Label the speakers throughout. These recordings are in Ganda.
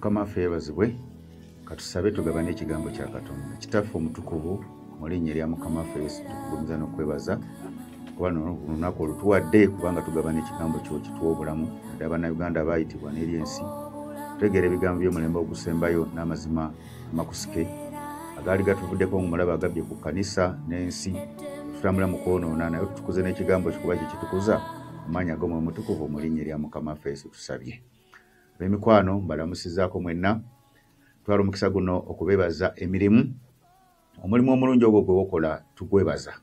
Speaker 1: Mukama feebazibwe katusabe tugabane ekigambo kya Katonda. Kitaffe omutukuvu mu linnya lya Mukama Yesu tukugumiza n'okwebaza kuba lunaku olutuwadde kubanga tugabane ekigambo kyo kituwa obulamu naddala bannayuganda baayitibwa n'eri ensi tutegeera ebigambo by'omulembe ogusembayo n'amazima amakusike agaali gatuvuddeko omulaba agabye ku kkanisa n'ensi tutambula mu kwonoona naye tutukuze n'ekigambo kikuba kikitukuza mu maanyi ag'omwoyo omutukuvu mu linnya lya Mukama Yesu tusabye. B'emikwano mbalamusizaako mwenna twala omukisa guno okubeebaza emirimu omulimu omulungi ogwo gwe wokola tugwebaza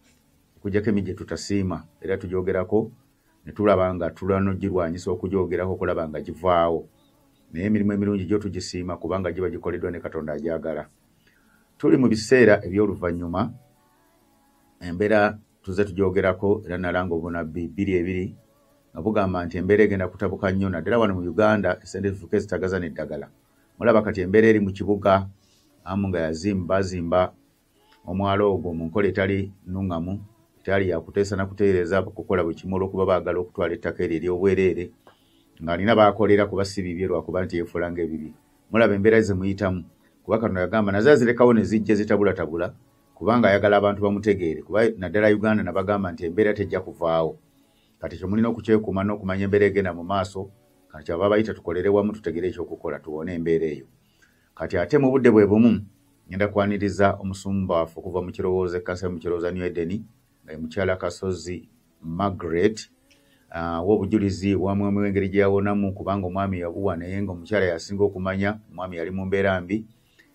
Speaker 1: okuggyako emijje tutasiima era tugyogerako ne tulaba nga tulanogirwanyisa okugyogerako okulaba nga givaawo naye emirimu emirungi gyo tugisiima kubanga giba gikoleddwa ne Katonda agyagala. Tuli mu biseera eby'oluvannyuma embeera tuze tugyogerako era nalanga obunabbi 2 nga bugamba nti embeera egenda kutabuka nnyo naddala wano mu Uganda esente zifuuke zitagaza n'eddagala. Mulaba kati embeera eri mu kibuga amu nga bazimba omwalo ogwo mu nkola etali nnuŋŋamu etali yakuteesa na kuteereza kukola bwe kimu olw'okuba baagala okutwala ettaka eryo ery'obwereere ng'alina baakolera kuba si bibye lwakuba nti yeefuula ng'ebibi. Mulaba embeera ze muyitamu kuba Katonda yagamba nazo azirekawo ne zijja zitabulatabula kubanga ayagala abantu bamutegeere kuba naddala Uganda nabagamba nti embeera tejja kuvaawo. Kati kyo mulina okukyekuuma n'okumanya embeera egenda mu maaso kati kyava bayita tukolere wamu tutegere ekyokukola tuwone embeera eyo. Kati ate mu budde bwe bumu ngenda kwaniriza omusumba waffe okuva mu kirowoozo ekkanisa mu kirowoozo New Eden nga ye mukyala Kasozi Margaret w'obujulizi wamwe mu engeri gye yawonamu kubanga omwami yabuwa naye ng'omukyala yasinga okumanya omwami yali mu mbeera mbi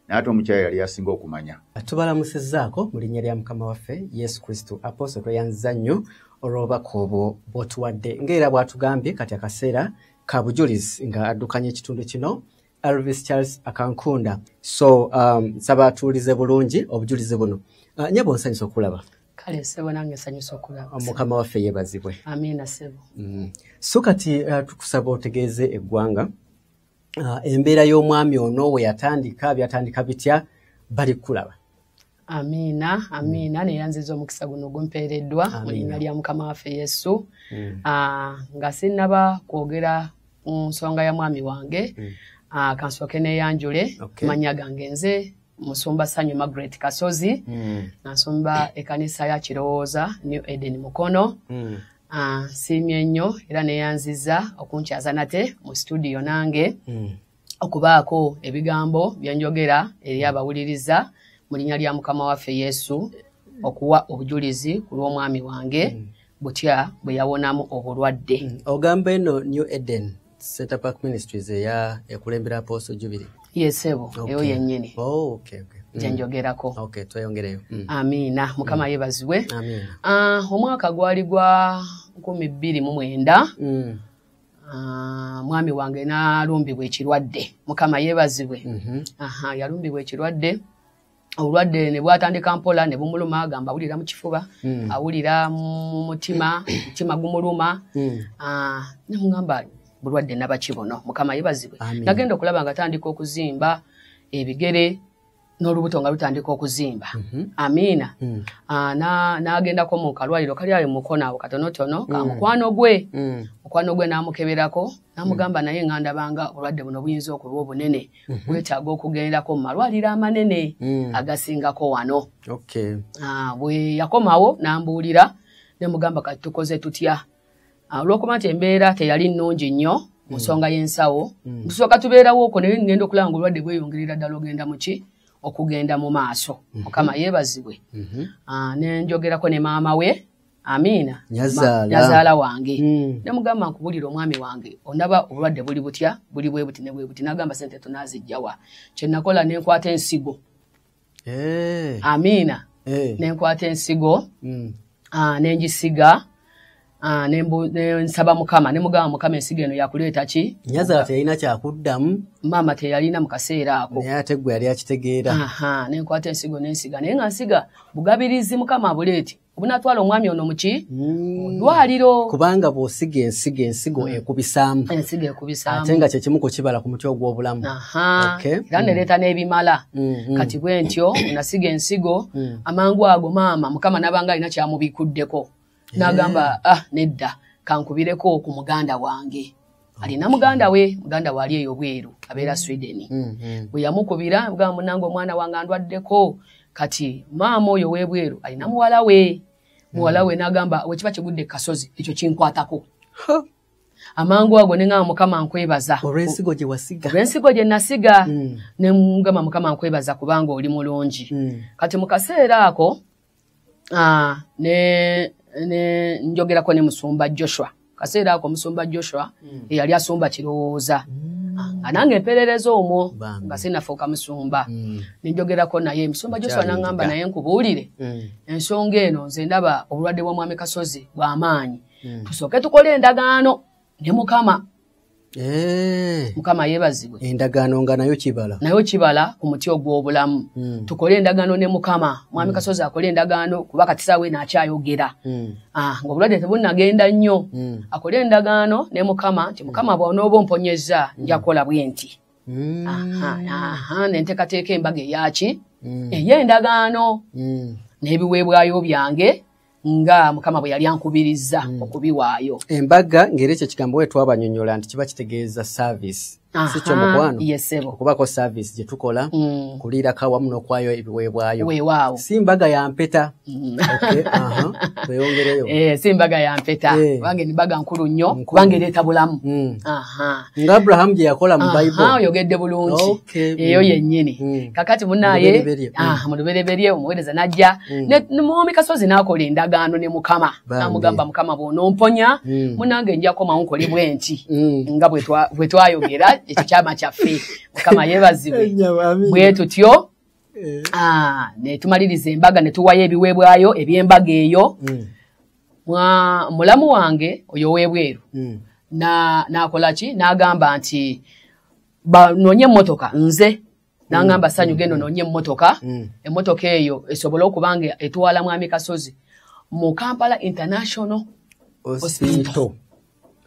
Speaker 1: n'ate omukyala yali yasinga okumanya.
Speaker 2: Tubalamusizzaako mu linnya lya Mukama waffe Yesu Kristo. Apostle tweyanziza nnyo olw'obubaka obwo bw'otuwadde ng'era bw'atugambye kati akaseera ka bujulizi nga addukanya ekitundu kino Elvis Charles Akankunda. So nsaba atuulize bulungi obujulizi buno. Nyabo nsanyusa okulaba.
Speaker 3: Kale sebo nange nsanyusa okulaba.
Speaker 2: Mukama waffe yeebazibwe.
Speaker 3: Amiina sebo.
Speaker 2: So kati tukusaba otegeeze eggwanga embeera y'omwami ono we yatandika byatandika bitya bali kulaba.
Speaker 3: Amiina neyanziza omukisa guno gumpeereddwa mu linnya lya Mukama waffe Yesu. Nga sinnaba kwogera ku nsonga ya mwami wange kansooke neyanjule manya gange nze Musumba Sanyu Margaret Kasozi nasumba ekkanisa ya Kirowooza New Eden Mukono. Siimye nnyo era neyanziza okunkyaza nate mu studio nange okubaako ebigambo byenjogera eri abawuliriza mu linnya lya Mukama waffe Yesu okuwa obujulizi ku lw'omwami wange butya bwe yawonamu obulwadde.
Speaker 2: Ogamba eno New Eden Center Park Ministries ekulembera Apostle Jubilee.
Speaker 3: Yes ebo eyo yennyini.
Speaker 2: Okay.
Speaker 3: Gyenjogerako.
Speaker 2: Okay, tweyongereyo.
Speaker 3: Amiina Mukama yeebazibwe.
Speaker 2: Amiina.
Speaker 3: Omwaka gwali gwa 2029 mwami wange n'alumbibwa ekirwadde. Mukama yeebazibwe. Yalumbibwa ekirwadde. Obulwadde ne bwatandika mpola ne bumuluma agamba awulira mu kifuba awulira mu mutima gumuluma ne mugamba bulwadde nabakibono. Mukama yeebazibwe. Nagenda okulaba nga tandika okuzimba ebigere n'olubuto nga lutandika okuzimba. Amiina. N'agendako mu kalwaliro kali ayo Mukono awo katonotono ka mukwano gwe n'amukeberako n'amugamba naye ngandabanga obulwadde buno buyinza okuba obunene bwetaaga okugendako mu malwaliro amanene agasingako wano. Bwe yakomawo n'ambuulira ne mugamba kati tukoze tutya olw'okuba nti embeera teyali nnungi nnyo mu nsonga y'ensawo tusooka tubeerawo okwo naye ngenda okulaba nga obulwadde bweyongerera ddala ogenda muki okugenda mu maaso. Mukama yeebazibwe. Nenjogerako ne maama we Amiina nyazaala wange ne mugamba nkubulira omwami wange ondaba obulwadde buli butya buli bwe buti ne bwe buti n'agamba sente tunazijjawa kye nakola nenkwata ensigo. Amiina. Nenkwata ensigo nenjisiga nsaba Mukama ne mugamba Mukama ensigo eno yakuleeta ki.
Speaker 2: Nyazaala teyalina kyakuddamu.
Speaker 3: Maama teyalina mu kaseera ako.
Speaker 2: Naye ate gwe yali akitegeera.
Speaker 3: Nenkwata ensigo nensiga naye nga nsiga bugabirizi Mukama abuleeti obunatwala omwami ono muki ddwaliro
Speaker 2: kubanga bw'osiga ensigo ekubisaamu.
Speaker 3: Ensigo ekubisaamu
Speaker 2: ate nga kye kimu ku kibala ku muti ogw'obulamu.
Speaker 3: Era nereeta n'ebimala kati bwe ntyo nasiga ensigo amangu ago maama Mukama n'abanga alina kyamubikuddeko n'agamba nedda kankubireko ku muganda wange alina muganda we ali eyo bweru abeera Sweden. Bwe yamukubira mugamba munange omwana wange andwaddeko kati maama oyo webweru alina muwala we n'agamba wekiba kigudde kasozi ekyo kinkwatako. Amangu ago nenga mukama nkwebaza
Speaker 2: olw'ensigo gye nasiga ne mugamba mukama nkwebaza kubanga oli mulungi.
Speaker 3: Kati mu kaseera ako ne njogerako ne musumba Joshua. Kaseera ako musumba Joshua yali asumba Kirowooza. Anange empeerereza omwo nga sinafuuka musumba. Ninjogerako naye musumba Joshua n'angamba naye nkubuulire ensonga eno nze ndaba obulwadde bwa mwami Kasozi bw'amaanyi. Tusooke tukole endagaano ne mukama. Mukama yeebazibwe.
Speaker 2: Endagaano nga nayo kibala ku muti ogw'obulamu. Tukole endagaano ne mukama. Mwami Kasozi akole endagaano kuba kati saawe n'akyayogera. Ng'obulwadde tebunnagenda nnyo. Akole endagaano ne mukama nti mukama bw'onooba omponyezza nja kukola bwe nti. Ne nteekateeka embaga eyaki ey'endagaano n'ebiweebwayo byange nga mukama bwe yali ankubiriza okubiwaayo. Embaga ng'era ekyo kigambo we twabanyonnyola nti kiba kitegeeza service. Si kyo mukwano okubako service gye tukola kuliirako awamu n'okwayo ebiweebwayo.
Speaker 3: Weewaawo.
Speaker 2: Si mbaga ya mpeta. Tweyongereyo.
Speaker 3: Si mbaga ya mpeta. Wange ni mbaga nkulu nnyo kubanga ereeta bulamu.
Speaker 2: Nga Abraham gye yakola mu Bible.
Speaker 3: Oyogedde bulungi. Eyo yennyini. Kakati munaaye mu lubereberye omuweereza n'ajja ne Mwami Kasozi n'akola endagaano ne mukama. N'amugamba mukama bw'onomponya munange nja komawo nkole bwe nti nga bwe twayogera ekyo kyama kyaffe. Mukama yeebazibwe. Bwe tutyo ne tumaliriza embaga ne tuwayo ebiweebwayo eby'embaga eyo. Mulamu wange oyo w'ebweru n'akola ki n'agamba nti banoonye emmotoka nze n'angamba Ssanyu genda onoonye emmotoka. Emmotoka eyo esobole okubanga etwala Mwami Kasozi mu Kampala International Hospital.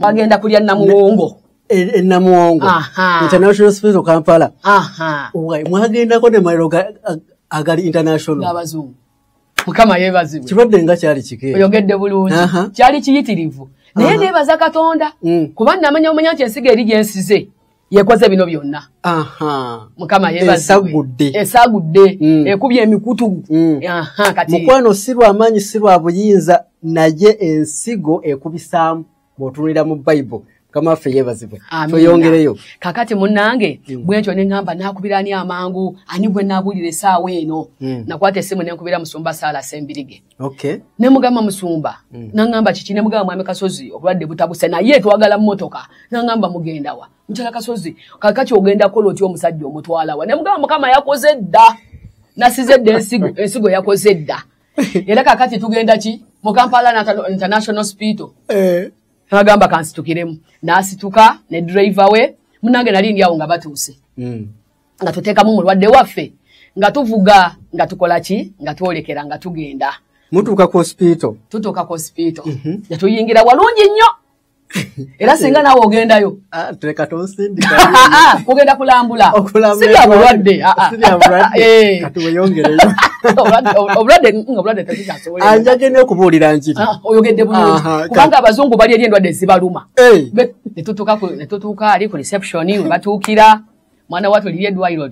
Speaker 3: Bagenda kulya Namuwongo.
Speaker 2: Namuwongo International Hospital Kampala. Mwagendako ne maliro agali international
Speaker 3: abazungu. Mukama yeebazibwe.
Speaker 2: Kirwadde nga kyali kike.
Speaker 3: Oyogedde bulungi. Kyali kiyitirivu. Naye neebaza Katonda kuba namanya omanya nti ensigo eri gye nsize yekoze bino byonna. Mukama yeebazibwe. Esagudde ekubye emikutu. Kati
Speaker 2: mukwano si lw'amaanyi si lwa buyinza naye ensigo ekubisaamu bw'otunulira mu Bible. Mukama waffe yeebazibwe. Tweyongereyo.
Speaker 3: Kakati munnange bwentyo ne ngamba naakubira ani amangu ani bwe naabuulira essaawa eno. Nakwata essimu ne nkubira Musumba Saala Sembirige. Ne mugamba Musumba n'angamba kiki ne mugamba Mwami Kasozi obulwadde butabuse naye twagala mmotoka. N'angamba mugenda wa Mukyala Kasozi kakati ogenda kola otyo omusajja omutwala wa. Ne mugamba Mukama yakoze dda nasize dda ensigo yakoze dda. Era kakati tugenda ki mu Kampala International Hospital. Agamba kansitukiremu n'asituka ne driver we munange nali ndi awo nga batuuse nga tuteekamu mulwadde waffe nga tuvuga nga tukola ki nga twolekera nga tugenda
Speaker 2: mutuuka ku hospital.
Speaker 3: Tutuuka ku hospital yatuyingira walungi nnyo era singa naawe ogendayo
Speaker 2: tuleka tonsindika
Speaker 3: kugenda kulambula sibya bulwadde
Speaker 2: kati weyongereyo
Speaker 3: obulwadde tekikyasobola
Speaker 2: anjage n'okubuulira nkiri
Speaker 3: oyogedde bulungi kubanga abazungu bali eri endwadde zibaluma. Ne tutuuka ali ku reception we batuukira mwana wattu liri eddwaliro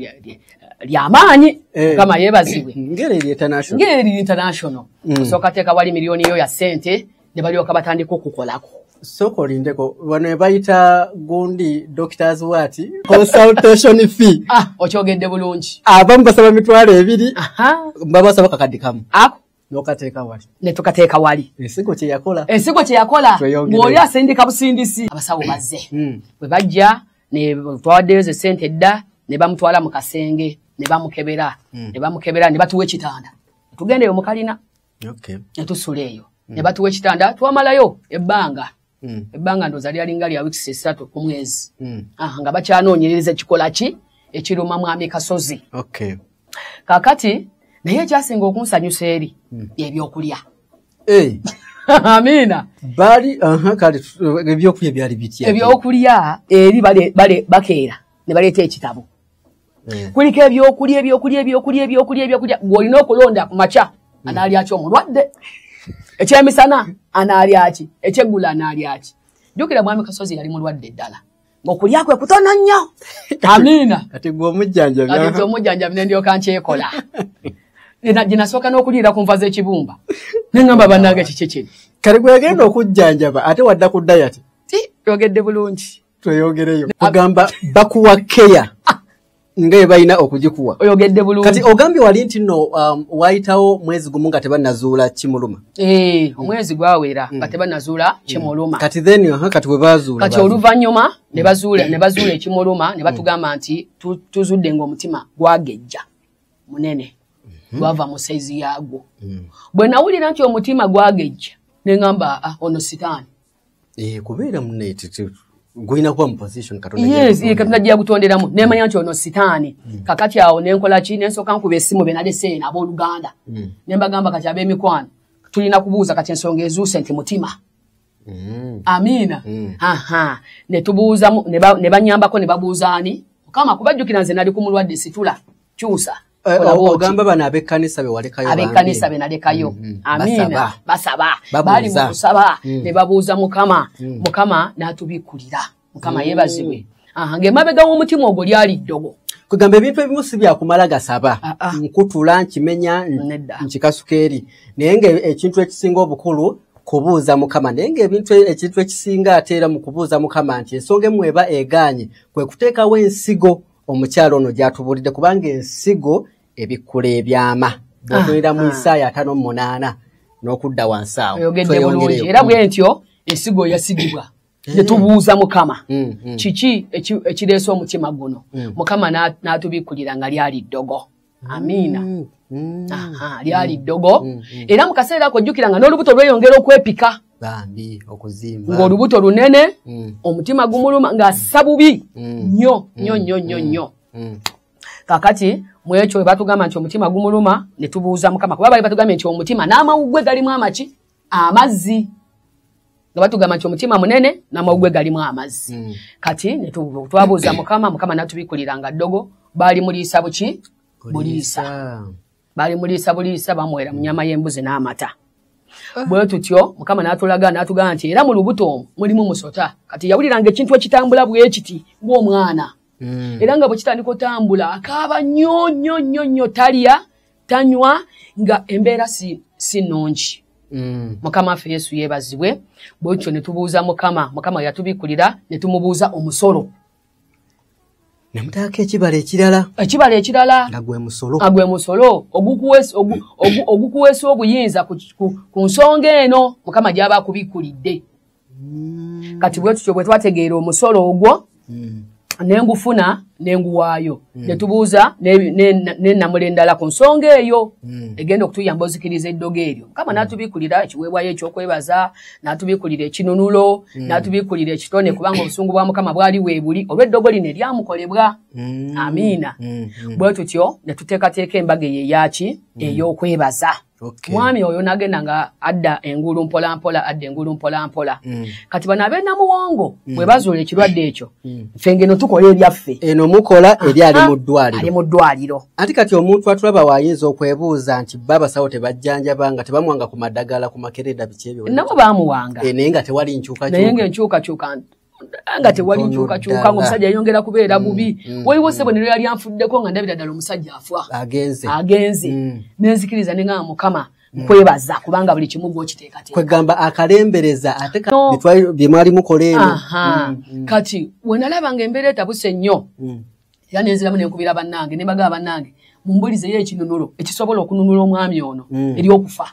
Speaker 3: ly'amaanyi. Mukama yeebazibwe. Ngeri international osooka teeka wali miliyoni yo ya ssente ne balyoka batandika okukolako.
Speaker 2: Soko olindeko bano bayita gundi doctors wati consultation fee.
Speaker 3: Okyogedde bulungi.
Speaker 2: Abamu basaba mitwalo 2 babasaba kakadde kamu nokateeka wali
Speaker 3: ne tukateeka wali.
Speaker 2: Ensigo kye yakola
Speaker 3: ng'oli asindika busindisi abasawo bazze bwe bajja ne twawaddeyo ze ssente dda ne bamutwala mu kasenge ne bamukebera ne batuwa ekitanda tugendeyo mu kalina ne tusula eyo ne batuwa ekitanda twamalayo ebbanga ndooza lyalinga lya wiiki 3 ku mwezi nga bakyanoonyereza ekikola ki ekiruma Mwami Kasozi. Kakati naye ekyasinga okunsanyusa eri ebyokulya. Amiina.
Speaker 2: Bali kale ebyokulya byali bitya?
Speaker 3: Ebyokulya eri bakeera ne baleeta ekitabo. Kuliko ebyokulya ng'olina okulonda ku makya anaalya ki omulwadde. Ekyemisana anaalya ki, ekyeggula anaalya ki. jukira mwami Kasozi yali mulwadde ddala ngokulya kwe kutono nnyo amina
Speaker 2: kati gwe omujjanjabi
Speaker 3: kati omujjanjabi ne ndyoka nkyekola ginasooka n'okuliira ku nva z'ekibumba ne ngamba bannange kiki kiri
Speaker 2: kale gwe yagenda okujjanjaba ate wadda ku dayati
Speaker 3: yogedde bulungi
Speaker 2: tweyogereyo ogamba bakuwa keya nga ye balina okugikuwa
Speaker 3: oyogedde bulungi
Speaker 2: kati ogambye wali nti nno wayitawo mwezi gumu nga tebannazuula kimuluma
Speaker 3: omwezi gwawera nga tebannazuula kimuluma
Speaker 2: kati then kati bwe bazuula
Speaker 3: kati oluvannyuma ne bazuula ekimuluma ne batugamba nti tuzudde ng'omutima gwagejja munene gwava mu saizi yaagwo bwe nawulira nti omutima gwagejja ne ngamba ono sitaani
Speaker 2: kubeera muneeti gwina kuba mu position
Speaker 3: katonda gye yagutonderamu nemanya nti ono sitaani kakati awo nenkola ki nensooka nkuba essimu benalese abooluganda ne mbagamba kati ab'emikwano tulina kubuuza kati ensonga ezuuse nti mutima amiina ne tubuuzamu ne banyambako ne babuuzaani mukama kubajjukira nze nali ku mulwadde situla kyusa
Speaker 2: ogamba bano ab'ekkanisa be walekayo
Speaker 3: ab'ekkanisa be nalekayo amiina basaba bali mu kusaba ne babuuza mukama n'atubikkulira mukama yeebazibwe ng'emabega w'omutima ogwo lyali ddogo
Speaker 2: kugamba ebintu ebimu si byakumala gasaba nkutula nkimenya nkikasukeeri naye ng'ekintu ekisinga obukulu kubuuza mukama naye ng'ekintu ekisinga ate era mu kubuuza mukama nti ensonga emu eba egaanye kwe kuteekawo ensigo omukyalo ono gy'atubuulidde kubanga ensigo ebikkula ebyama bw'otunira mu Isaaya 5:8 n'okudda wansi awo
Speaker 3: oyogedde bulungi era bwe ntyo ensigo yasigibwa ne tubuuza mukama kiki ekireese omutima guno mukama n'atubikkulira nga lyali ddogo amiina lyali ddogo era mu kaseera ako jjukira nga n'olubuto lweyongera okwepika
Speaker 2: bambi okuzimba
Speaker 3: ng'olubuto lunene omutima gumuluma ng'assa bubi nnyo kakati mu ekyo we batugamba nti omutima gumuluma ne tubuuza mukama kuba bali batugambye nti omutima n'amawuggwe galimu amaki amazzi nga batugamba nti omutima munene n'amawuggwe galimu amazzi kati ne twabuuza mukama n'atubikkulira nga ddogo baali muliisa buki buliisa bamuwera mu nnyama y'embuzi n'amata bwe tutyo mukama n'atulaga n'atugamba nti era mu lubuto omwo mulimu musota kati yawuliranga ekintu ekitambula bwe kiti ng'omwana era nga bwe kitandika otambula akaaba nnyo talya tanywa nga embeera si nnungi mukama waffe Yesu yeebazibwe bwe tutyo ne tubuuza mukama yatubikkulira ne tumubuuza omusolo
Speaker 2: ne mutaako ekibala ekirala nga
Speaker 3: gwe musolo ogukuweesa obuyinza ku nsonga eno mukama gy'aba akubikkulidde kati bwe tutyo bwe twategeera omusolo ogwo nengufuna nenguwaayo netubuuza nenamula endala ku nsonga eyo egenda okutuyamba ozikiriza eddogo eryo mukama n'atubikkulira ekiweebwayo ekyokwebaza n'atubikkulira ekinunulo n'atubikkulira ekitone kubanga obusungu bwa mukama bwali weebuli olw'eddogo lino eryamukolebwa amiina bwe tutyo ne tuteekateeka embaga eyo eyaki ey'okwebaza mwami oyo n'agenda nga adda engulu mpolampola kati bano ab'ennamuwongo bwe bazuula ekirwadde ekyo ffe ngeno tukola ebyaffe
Speaker 2: eno mukola eri ali mu
Speaker 3: ddwaliro
Speaker 2: ati kati omuntu atulaba waayinza okwebuuza nti babasawo tebajjanjaba nga tebamuwanga ku maddagala ku makerenda biki ebyo
Speaker 3: nabo baamuwanga
Speaker 2: naye nga tewali
Speaker 3: nkyukakyuka nga tewali nkyukakyuka ng'omusajja yayongera kubeera bubi waliwo ssebo ne yali anfuddeko nga ndabira ddala omusajja afa agenze nenzikiriza ne ngamba mukama nkwebaza kubanga buli kimu gw'okiteekateeka
Speaker 2: kwegamba akalembereza ate bye mwali mukola eno
Speaker 3: kati we nalabanga embeera etabuse nnyo era nenziramu nenkubira bannange ne mbagamba bannange mumbulizeyo ekinunulo ekisobola okununula omwami ono ery'okufa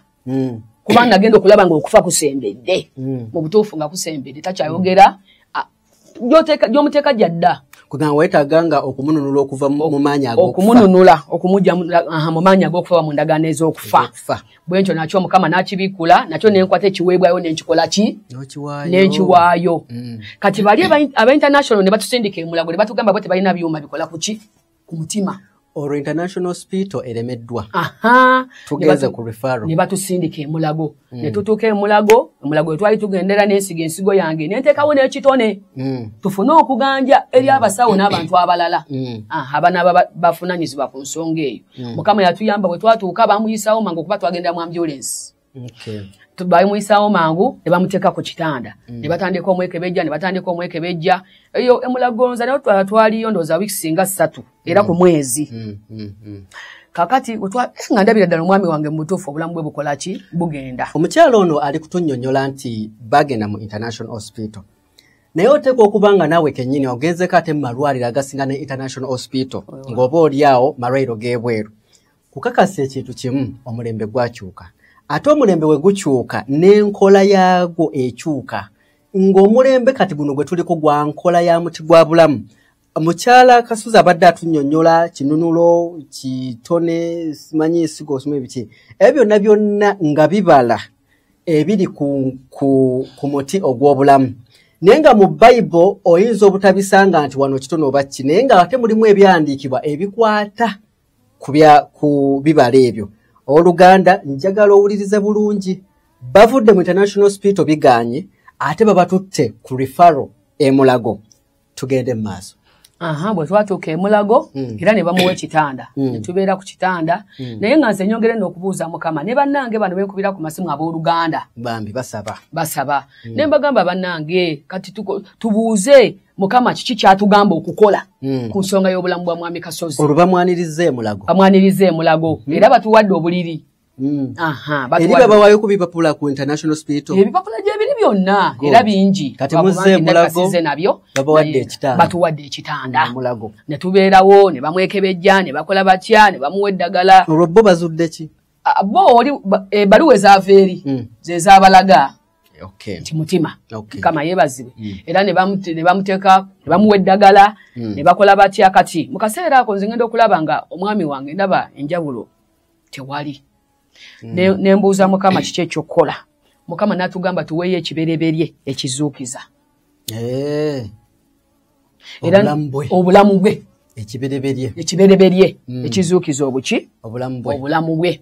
Speaker 3: kubanga agenda okulaba ng'okufa kusembedde mu butuufu nga kusembedde takyayogera gy'omuteeka gyadda
Speaker 2: kugamba weetaaganga okumununula okuva mu maanyi
Speaker 3: okumununula okumujja mu maanyi ag'okufa mu ndagaano ez'okufa bwe ntyo nakyo mukama n'akibikkula nakyo nenkwata ekiweebwayo nenkikola ki nenkiwaayo kati bali aba international ne batusindika emulago ne batugamba bwe tebalina byuma bikola kuki ku mutima
Speaker 2: olwo international hospital eremeddwa tugeze ku referral
Speaker 3: ne batusindika emulago ne tutuuka emulago wetwali tugendera n'ensiga ensigo yange nenteekawo n'ekitone tufune okuganja eri abasawo n'abantu abalala abana bafunanyizibwa ku nsonga eyo mukama yatuyamba bwe twatuuka bamuyisawo mangu okuba twagenda mu ambulance Okay. Bayimuyisaawo mangu ne bamuteeka ku kitanda. Ne batandika omwekebejja. Eyo emulagonza nayo twaliyo ndowooza wiiki singa 3 era ku mwezi. Kakati nga ndabira ddala omwami wange mutuufu obulamu bwe bukola ki bugenda.
Speaker 2: Omukyalo ono ali kutunnyonnyola nti bagenda mu International Hospital. Naye oteekwa okuba nga naawe kennyini ogenzeko ate mu malwaliro agasinga ne International Hospital ng'oba oli awo malwaliro g'ebweru. Kukakasa ekintu kimu omulembe gwakyuka. Ate omulembe we gukyuka n'enkola yaagwo ekyuka. Ng'omulembe kati guno gwe tuliko gwa nkola ya muti gwa bulamu. Mukyala Kasuza abadde atunnyonnyola kinunulo, kitone, simanyi nsigo osoma ebiki. Ebyo byonna nga bibala ebiri ku muti ogw'obulamu. Naye nga mu Bible oyinza obutabisanga nti wano kitono oba ki, naye nga ate mulimu ebyandiikibwa ebikwata ku bibala ebyo. Oluganda njagala owulirize bulungi. Bavudde mu International Hospital biganye, ate babatutte ku referral Mulago. Tugende mu maaso.
Speaker 3: Bwe twatuuka Mulago era ne bamuwa ekitanda. Ne tubeera ku kitanda. Naye nga nze nyongere n'okubuuza Mukama ne bannange bano benkubira ku masimu ab'Oluganda.
Speaker 2: Bambi basaba.
Speaker 3: Ne mbagamba bannange kati tubuuze Mukama kiki kyatugamba okukola ku nsonga y'obulamu bwa Mwami Kasozi.
Speaker 2: Olwo bamwanirize Mulago.
Speaker 3: Bamwanirize Mulago. Era batuwadde obuliri.
Speaker 2: Eri babawayo ku bipapula ku International Hospital.
Speaker 3: Ebipapula gyebiri byonna era bingi.
Speaker 2: Kati muzze Mulago
Speaker 3: nabyo
Speaker 2: batuwadde ekitanda.
Speaker 3: Mulago. Ne tubeerawo ne bamwekebejja ne bakola batya ne bamuwa eddagala.
Speaker 2: Olwo bo bazudde ki?
Speaker 3: Bo oli ebbaluwa ezaava eri ze zaabalaga.
Speaker 2: Okay.
Speaker 3: Nti mutima. Kama yeebazibwe. Era ne bamuteeka ne bamuwa eddagala ne bakola batya kati. Mu kaseera ako nze ngenda okulaba nga omwami wange ndaba enjawulo tewali. Ne mbuuza Mukama kiki ekyokukola. Mukama n'atugamba tuweeyo ekibereberye ekizuukiza. Obulamu bwe. Ekibereberye ekizuukiza obuki? Obulamu bwe.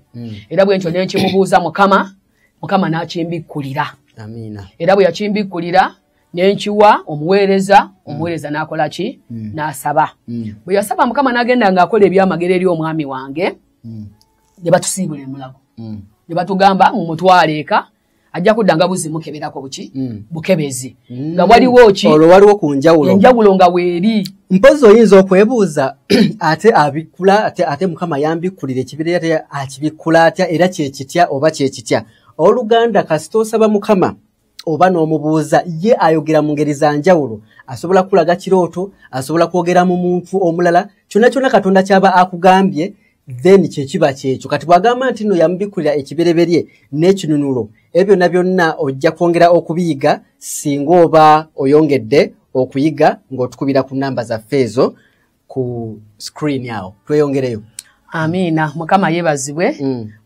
Speaker 3: Era bwe ntyo ne nkimubuuza Mukama n'akimbikkulira.
Speaker 2: Amiina.
Speaker 3: Era bwe yakimbikkulira ne nkiwa omuweereza n'akola ki? N'asaba. Bwe yasaba Mukama n'agenda ng'akola ebyamagero eri omwami wange. Ne batusiibula Mulago. Ne batugamba mumutwale eka ajja kudda nga buzimukeberako buki? Bukebezi. Nga waliwo ki?
Speaker 2: Olwo waliwo ku njawulo.
Speaker 3: Enjawulo nga weeri.
Speaker 2: Mpozi oyinza okwebuuza ate abikkula ate Mukama yambikkulira ekibiri ate akibikkula atya era kyekitya oba kyekitya. Oluganda kasita osaba Mukama oba n'omubuuza ye ayogera mu ngeri za njawulo. Asobola kulaga kirooto, asobola kwogera mu muntu omulala, kyonna Katonda kyaba akugambye. Then kyekiba kyekyo. Kati bwagamba nti no yambikkulira ekibereberye n'ekinunulo. Ebyo byonna ojja kwongera okubiyiga singa oba oyongedde okuyiga ng'otukubira ku namba zaffe ezo ku screen yawo. Tweyongereyo.
Speaker 3: Amiina. Mukama yeebazibwe.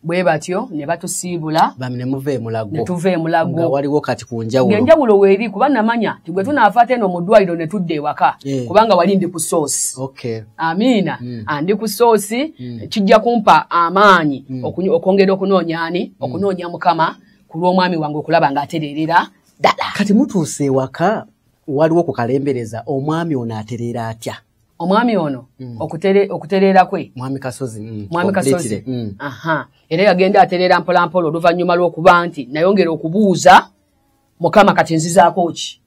Speaker 3: Bwe batyo ne batusiibula.
Speaker 2: Bami ne muve Mulago.
Speaker 3: Ne tuve Mulago.
Speaker 2: Nga waliwo kati ku njawulo.
Speaker 3: Enjawulo weeri kuba namanya ti bwe tunaafa ate no mu ddwaliro ne tudde ewaka. Kubanga wali ndi ku source.
Speaker 2: Okay.
Speaker 3: Amiina. Andi ku source kijja kumpa amaanyi okwongera okunoonya Mukama ku lw'omwami wange okulaba ng'atererera ddala.
Speaker 2: Kati mutuuse ewaka waliwo ku kalembereza omwami ono aterera atya?
Speaker 3: Omwami ono okuterera kwe
Speaker 2: Mwami Kasozi.
Speaker 3: Mwami Kasozi. Era yagenda aterera mpolampola oluvannyuma lw'okuba nti nayongera okubuuza Mukama kati nzizaako ki?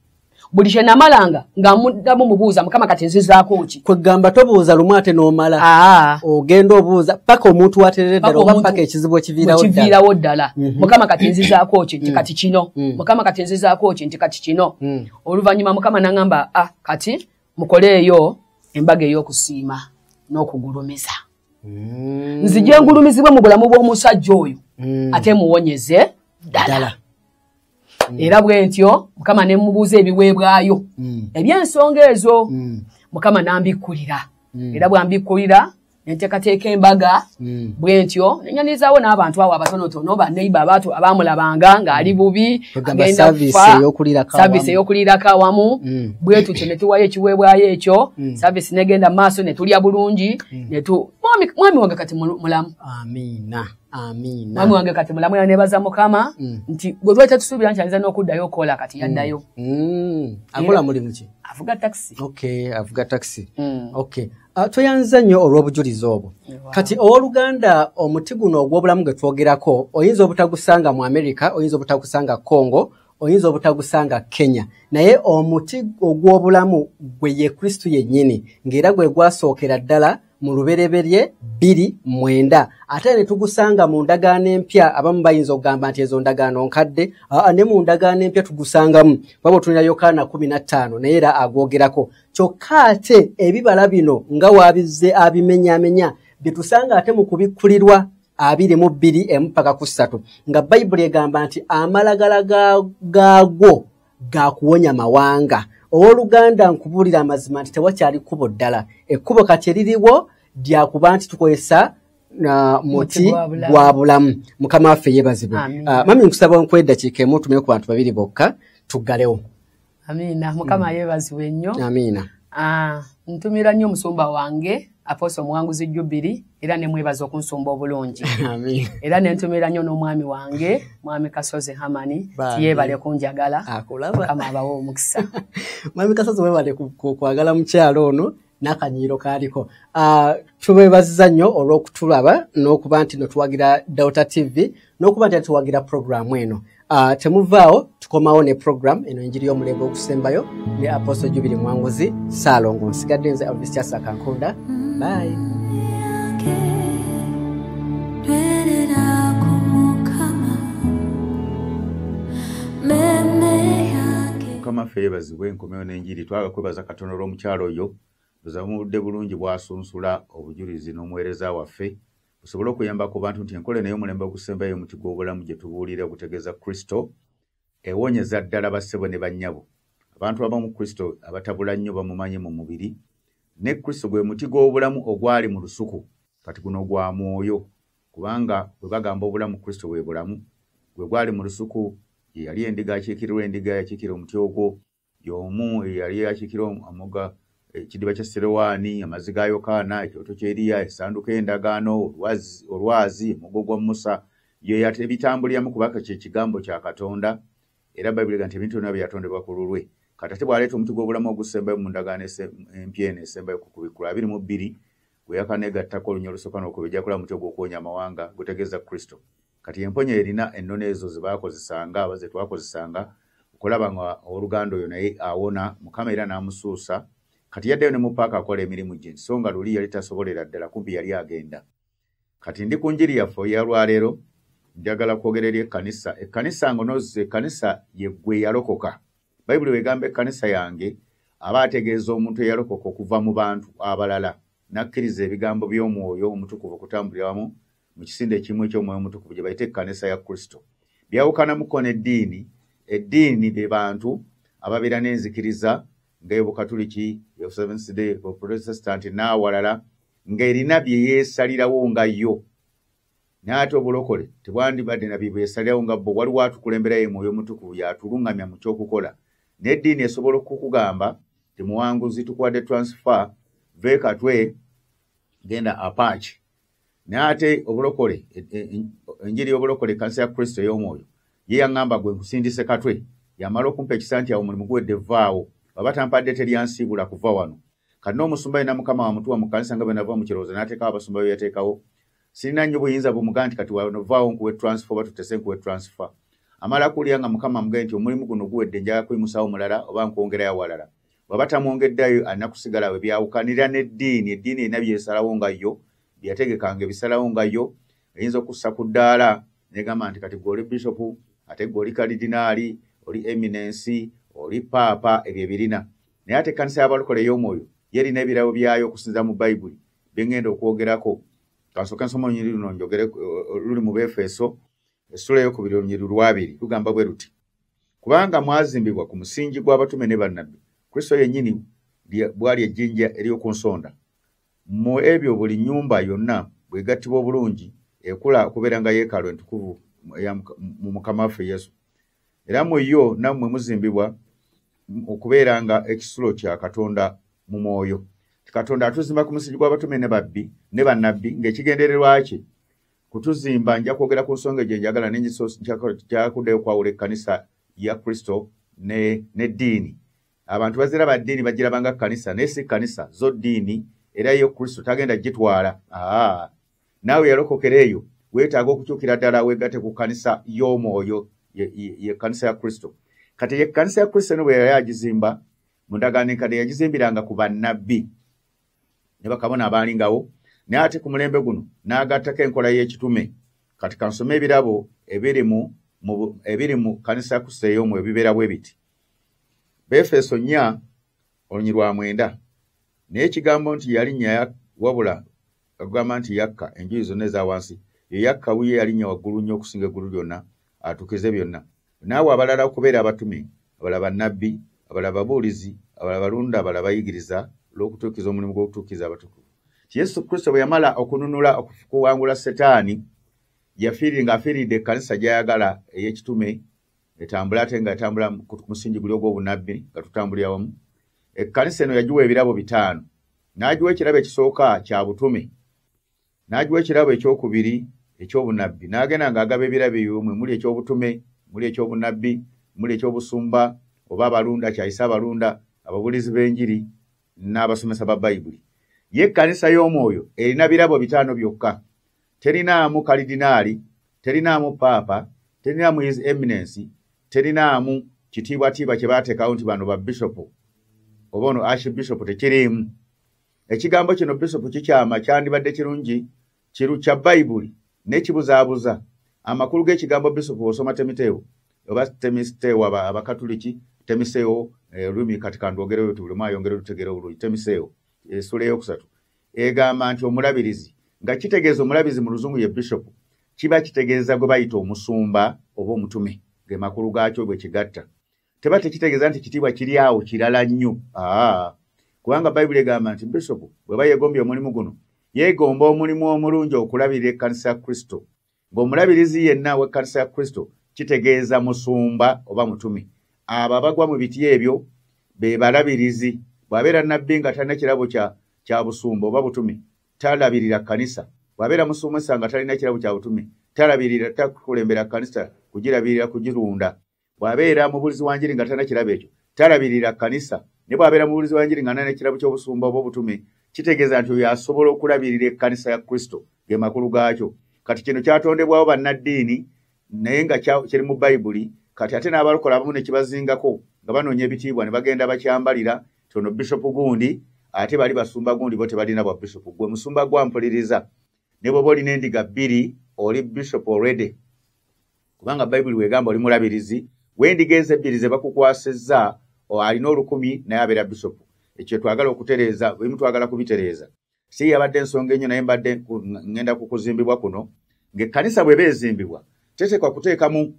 Speaker 3: Buli kye namalanga nga muddamu mubuuza Mukama kati nzizaako ki?
Speaker 2: Kwegamba tobuuza lumu ate n'omala. Ogenda obuuza paka omuntu waterere ddala oba paka ekizibu
Speaker 3: ekiviirawo ddala. Mukama kati nzizaako ki? Nti kati kino. Mukama kati nzizaako ki? Nti kati kino. Oluvannyuma Mukama n'angamba kati mukoleeyo embaga ey'okusiima n'okugulumiza. Nzije ngulumizibwe mu bulamu bw'omusajja oyo ate muwonyeze ddala. Era bwe ntyo Mukama ne mubuuza ebiweebwayo eby'ensonga ezo. Mukama n'ambikkulira. Era bw'ambikkulira ne nteekateeka embaga bwe ntyo ne nyanirizawo n'abantu awo abatonotono banneiba abaatu abaamulabanga ng'ali bubi agenda kufa. Saavisi ey'okulirako awamu. Bwe tutyo ne tuwayo ekiweebwayo ekyo. Saavisi negenda mu maaso ne tulya bulungi. Mwami wange kati mulamu.
Speaker 2: Amiina.
Speaker 3: Mwami wange kati mulamu era nebaza Mukama nti gwe lwaki tusuubira nti ayinza n'okuddayo okukola kati yaddayo.
Speaker 2: Akola mulimu ki?
Speaker 3: avuga taxi.
Speaker 2: Okay, avuga taxi. Okay. Toyanza nnyo olw'obujulizi obwo. Kati owooluganda omuti guno ogw'obulamu gwe twogerako oyinza obutagusanga mu America, oyinza obutagusanga Congo, oyinza obutagusanga Kenya. Naye omuti ogw'obulamu gwe ye Kristo yennyini ng'era gwe gwasookera ddala mu lubereberye 2:9 ate ne tugusanga mu ndagaano empya abamu bayinza okugamba nti ezo ndagaano nkadde ne mu ndagaano empya tugusangamu babo tulina Yokaana 15 naye era agwogerako kyokka ate ebibala bino nga waabizze abimenyamenya byetusanga ate mu kubikkulirwa 22:1-3 nga Bayibuli egamba nti amalagala gaagwo gakuwonya mawanga. Owooluganda nkubulira amazima nti tewakyali kkubo ddala. Ekkubo kati eririwo lyakuba nti tukozesa muti gwa bulamu. Mukama waffe yeebazibwe. Mami nkusaba nkwedakiika emu tumire ku bantu babiri bokka tuggalewo.
Speaker 3: Amiina. Mukama yeebazibwe nnyo.
Speaker 2: Amiina.
Speaker 3: Ntumira nnyo omusumba wange Apostle Muwanguzi Jubilee era ne mwebaza okunsumba obulungi.
Speaker 2: Amiina.
Speaker 3: Era ne ntumira nnyo n'omwami wange Mwami Kasozi Hamani yeebale kunjagala.
Speaker 2: Akulaba.
Speaker 3: Kama abawo omukisa.
Speaker 2: Mwami Kasozi weebale kwagala mukyalo ono n'akanyiiro kaaliko. Tubeebaziza nnyo olw'okutulaba n'okuba nti notuwagira Daughter TV n'okuba nti tuwagira programu eno. Temuvaawo tukomawo ne program eno enjiri y'omulembe okusembayo ne Apostle Jubilee Muwanguzi Ssaalongo. Nsigadde nze Elvis Kyasa Kankunda. Bye.
Speaker 1: Mukama ffe yeebazibwe nkomewo n'enjiri twaga kwebaza Katonda olw'omukyalo oyo tuzamudde bulungi bwasunsula obujulizi n'omuweereza waffe busobole okuyamba ku bantu nti enkole naye omulembe ogusembayo omuti gw'obulamu gye tubuulira ogutegeeza Kristo ewonyeza ddala bassebo ne bannyabo. Abantu abamu Kristo abatabula nnyo bamumanyi mu mubiri ne Kristo gwe muti gw'obulamu ogwali mu lusuku kati guno gwa mwoyo kubanga bwe bagamba obulamu Kristo bwe bulamu gwe gwali mu lusuku yali endiga akiikirwa endiga yakiikira omuti ogwo y'omu yali akiikira amoga ekidiba kya Serewaani amazzi ga Yokaana ekyoto kya Eriya essanduka endagaano olwazi omugo gwa Musa ye yatebitambuliramu kubaka kye kigambo kya Katonda era Bayibuli nti ebintu byonna byatondebwa ku lulwe kati ate bw'aleeta omuti gw'obulamu ogusembayo mu ndagaano empya eno esembayo ku kubikula 22 gwe yakaneegattako olunya olusooka n'okubijja kula muti ogw'okuwonya amawanga gutegeeza Kristo. Kati emponya erina ennono ezo ze baakozesanga aba ze twakozesanga okulaba nga oluganda oyo naye awona Mukama era n'amusuusa kati yaddeyo ne mu paaka akola emirimu gye so nga luli yali tasobolera ddala kumpi yali agenda. Kati ndi ku njiri yaffe ya lwaleero njagala kwogerera ekkanisa. Ekkanisa ngonoze ekkanisa ye gwe yalokoka. Bayibuli wegamba ekkanisa yange aba ategeeza omuntu eyalokoka okuva mu bantu abalala nakkiriza ebigambo by'omwoyo omutukuvu okutambuliramu mu kisinde ekimu eky'omwoyo omutukuvu gye bayita ekkanisa ya Kristo. Byawukanamuko n'eddiini. Eddiini be bantu ababeera n'enzikiriza ng'Obukatuliki, Seventh Day, Protestant n'awalala ng'erina bye yeesalirawo nga yo. N'ate obulokole tebwandibadde na bye yeesalirawo nga bo waliwo atukulemberayo mwoyo omutukuvu yatulungamya mu ky'okukola. N'eddiini esobola okukugamba ti Muwanguzi tukwadde transfer vekatwe genda apaachi. N'ate obulokole enjiri y'obulokole kanisa ya Kristo y'omwoyo ye yaŋŋamba gwe nkusindise katwe yamala okumpa ekisanti awo mulimu gwedde vaawo baba tampadde teryansiibula kuva wano kati n'omusumba yina Mukama wa mutuwa mu kanisa nga bwe nava mu kirowoozo n'ateekawo abasumba be yateekawo sirina nnyo buyinza bumuga nti kati wano vaawo nkuwe transfer oba tutese nkuwe transfer amala kuwulira nga Mukama amugambye nti omulimu guno guwedde njagala kuyimusawo mulala oba nkwongerayo walala bw'aba tamwongeddayo alina kusigala we byawukanira n'eddiini eddiini erina byesalawo nga yo byategekanga ebisalawo nga yo eyinza okussa ku ddaala negamba nti kati gwe oli bishopu ate gwe oli kalidinaali oli eminensi oli paapa ebyo ebirina naye ate ekkanisa y'abalokole y'omwoyo yerina ebirabo byayo okusinza mu Bayibuli byengenda okwogerako kansooka nsoma olunyiri luno njogere luli mu Befeso essula ey'okubiri olunyiri lwabiri lugamba bwe luti kubanga mwazimbibwa ku musingi gw'abatume ne bannabbi Kristo yennyini bwali ejjinja ery'oku nsonda mu ebyo buli nnyumba yonna bwegattibwa obulungi ekula okubeera nga yeekaalu entukuvu mu Mukama waffe Yesu era mu yo nammwe muzimbibwa okubeera nga ekisulo kya Katonda mu mwoyo. Katonda atuzimba ku musingi gw'abatume ne bannabbi ng'ekigendererwa kye kutuzimba. Nja kwogera ku nsonga gye njagala n'enjakuddeyo kwawula ekkanisa ya Kristo n'eddiini. abantu baziraba ddiini bagirabanga kanisa naye si kanisa zo ddiini era yo Kristo tagenda gitwala. Naawe yalokokera eyo weetaaga okukyukira ddala weegate ku kanisa y'omwoyo ye kanisa ya Kristo. Kati ye kanisa ya Kristo bwe yali agizimba mu ndagaano enkadde yagizimbiranga ku bannabbi ne bakabona abaalingawo, naye ate ku mulembe guno n'agattako enkola y'ekitume. Kati kansome ebirabo ebiri mu kanisa ya Kristo ey'omwoyo bibeera bwe biti. Befeso 4:9 naye ekigambo nti yalinnya wabula agamba nti yakka enjuyi zonna eza wansi, ye yakka wuye yalinnya waggulu nnyo okusinga eggulu lyonna atukize byonna. Naawe abalala okubeera abatume, abalala bannabbi, abalala babuulizi, abalala balunda, abalala bayigiriza olw'okutuukiza omulimu gw'okutuukiza abatukuvu. Yesu Kristo bwe yamala okununula okuwangula Setaani ng'afiiridde ekkanisa gy'ayagala ey'ekitume etambula ate nga etambula ku musingi guli ogw'obunabbi nga tutambulira wamu. Ekkanisa eno yagiwa ebirabo 5. N'agiwa ekirabo ekisooka kya butume, n'agiwa ekirabo ekyokubiri eky'obunabbi, n'agenda ng'agaba ebirabo ebyo muli eky'obutume, muli eky'obunabbi, muli eky'obusumba oba abalunda, kyayisa abalunda, ababulizi b'enjiri n'abasomesa ba Bayibuli. Ye ekkanisa y'omwoyo erina birabo 5 byokka. Terinaamu kalidinaali, terinaamu paapa, terinaamu his eminence, terinaamu kitiibwatiibwa kye baateekawo nti bano ba bishopu oba ono archbishop tekiriimu. Ekigambo kino bishopu kikyama kyandibadde kirungi kiru kya Bayibuli n'ekibuzaabuza. Amakulu g'ekigambo bishopu osoma Timoteewo oba Timoteewo abakatuliki Timoteewo Rumi kati kandwogereyo tubulemu ayongere lutegere obulungi. Timoteewo essula ey'okusatu egamba nti omulabirizi, nga kitegeeza omulabizi mu luzungu ye bishopu, kiba kitegeeza gwe bayita omusumba oba omutume, ge makulu gaakyo bwe kigatta. Teba tekitegeeza nti kitiibwa kiri awo kirala nnyo. Kubanga Bayibuli egamba nti bishopu bwe bayegombye omulimu guno yeegomba omulimu omulungi okulabirira ekkanisa ya Kristo. Ng'omulabirizi yenna w'ekkanisa ya Kristo kitegeeza musumba oba mutume. Abo abagwa mu biti ebyo be balabirizi. Bw'abeera nnabbi nga talina kirabo kya busumba oba butume, talabirira kanisa. Bw'abeera musomesa nga talina kirabo kya butume, talabirira, takulembera kanisa kugirabirira kugirunda. Bw'abeera mubulizi wa njiri nga talina kirabo ekyo, talabirira kanisa. Ne bw'abeera mubulizi wa njiri nga talina kirabo ky'obusumba oba butume, kitegeeza nti oyo asobola okulabirira ekkanisa ya Kristo, ge makulu gaakyo. Kati kino kyatondebwawo bannaddiini naye nga kiri mu Bayibuli. Kati ate n'abalokola abamu ne kibazingako nga banoonya ebitiibwa ne bagenda bakyambalira tono bishopu gundi ate bali basumba gundi bo tebalina bwa bishopu. Gwe musumba gwampuliriza ne bwoba olina endiga 2 oli bishop already, kubanga Bayibuli wegamba oli mulabirizi w'endiga ezo 2 ze bakukwasizza alina 1000 naye abeera bishopu. Ekyo twagala okutereeza, bwe mutwagala kubitereeza. Si yabadde ensonga ennyo naye mbadde ngenda kukuzimbibwa kuno. Ng'ekkanisa bwe beezimbibwa tetekwa kuteekamu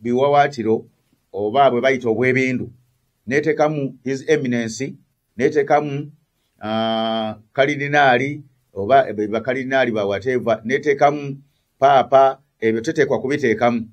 Speaker 1: biwawaatiro oba bwe bayita obwebindu, neteekamu his eminence, neteekamu kalidinaali oba bakalidinaali ba whatever, neteekamu paapa, ebyo teteekwa kubiteekamu.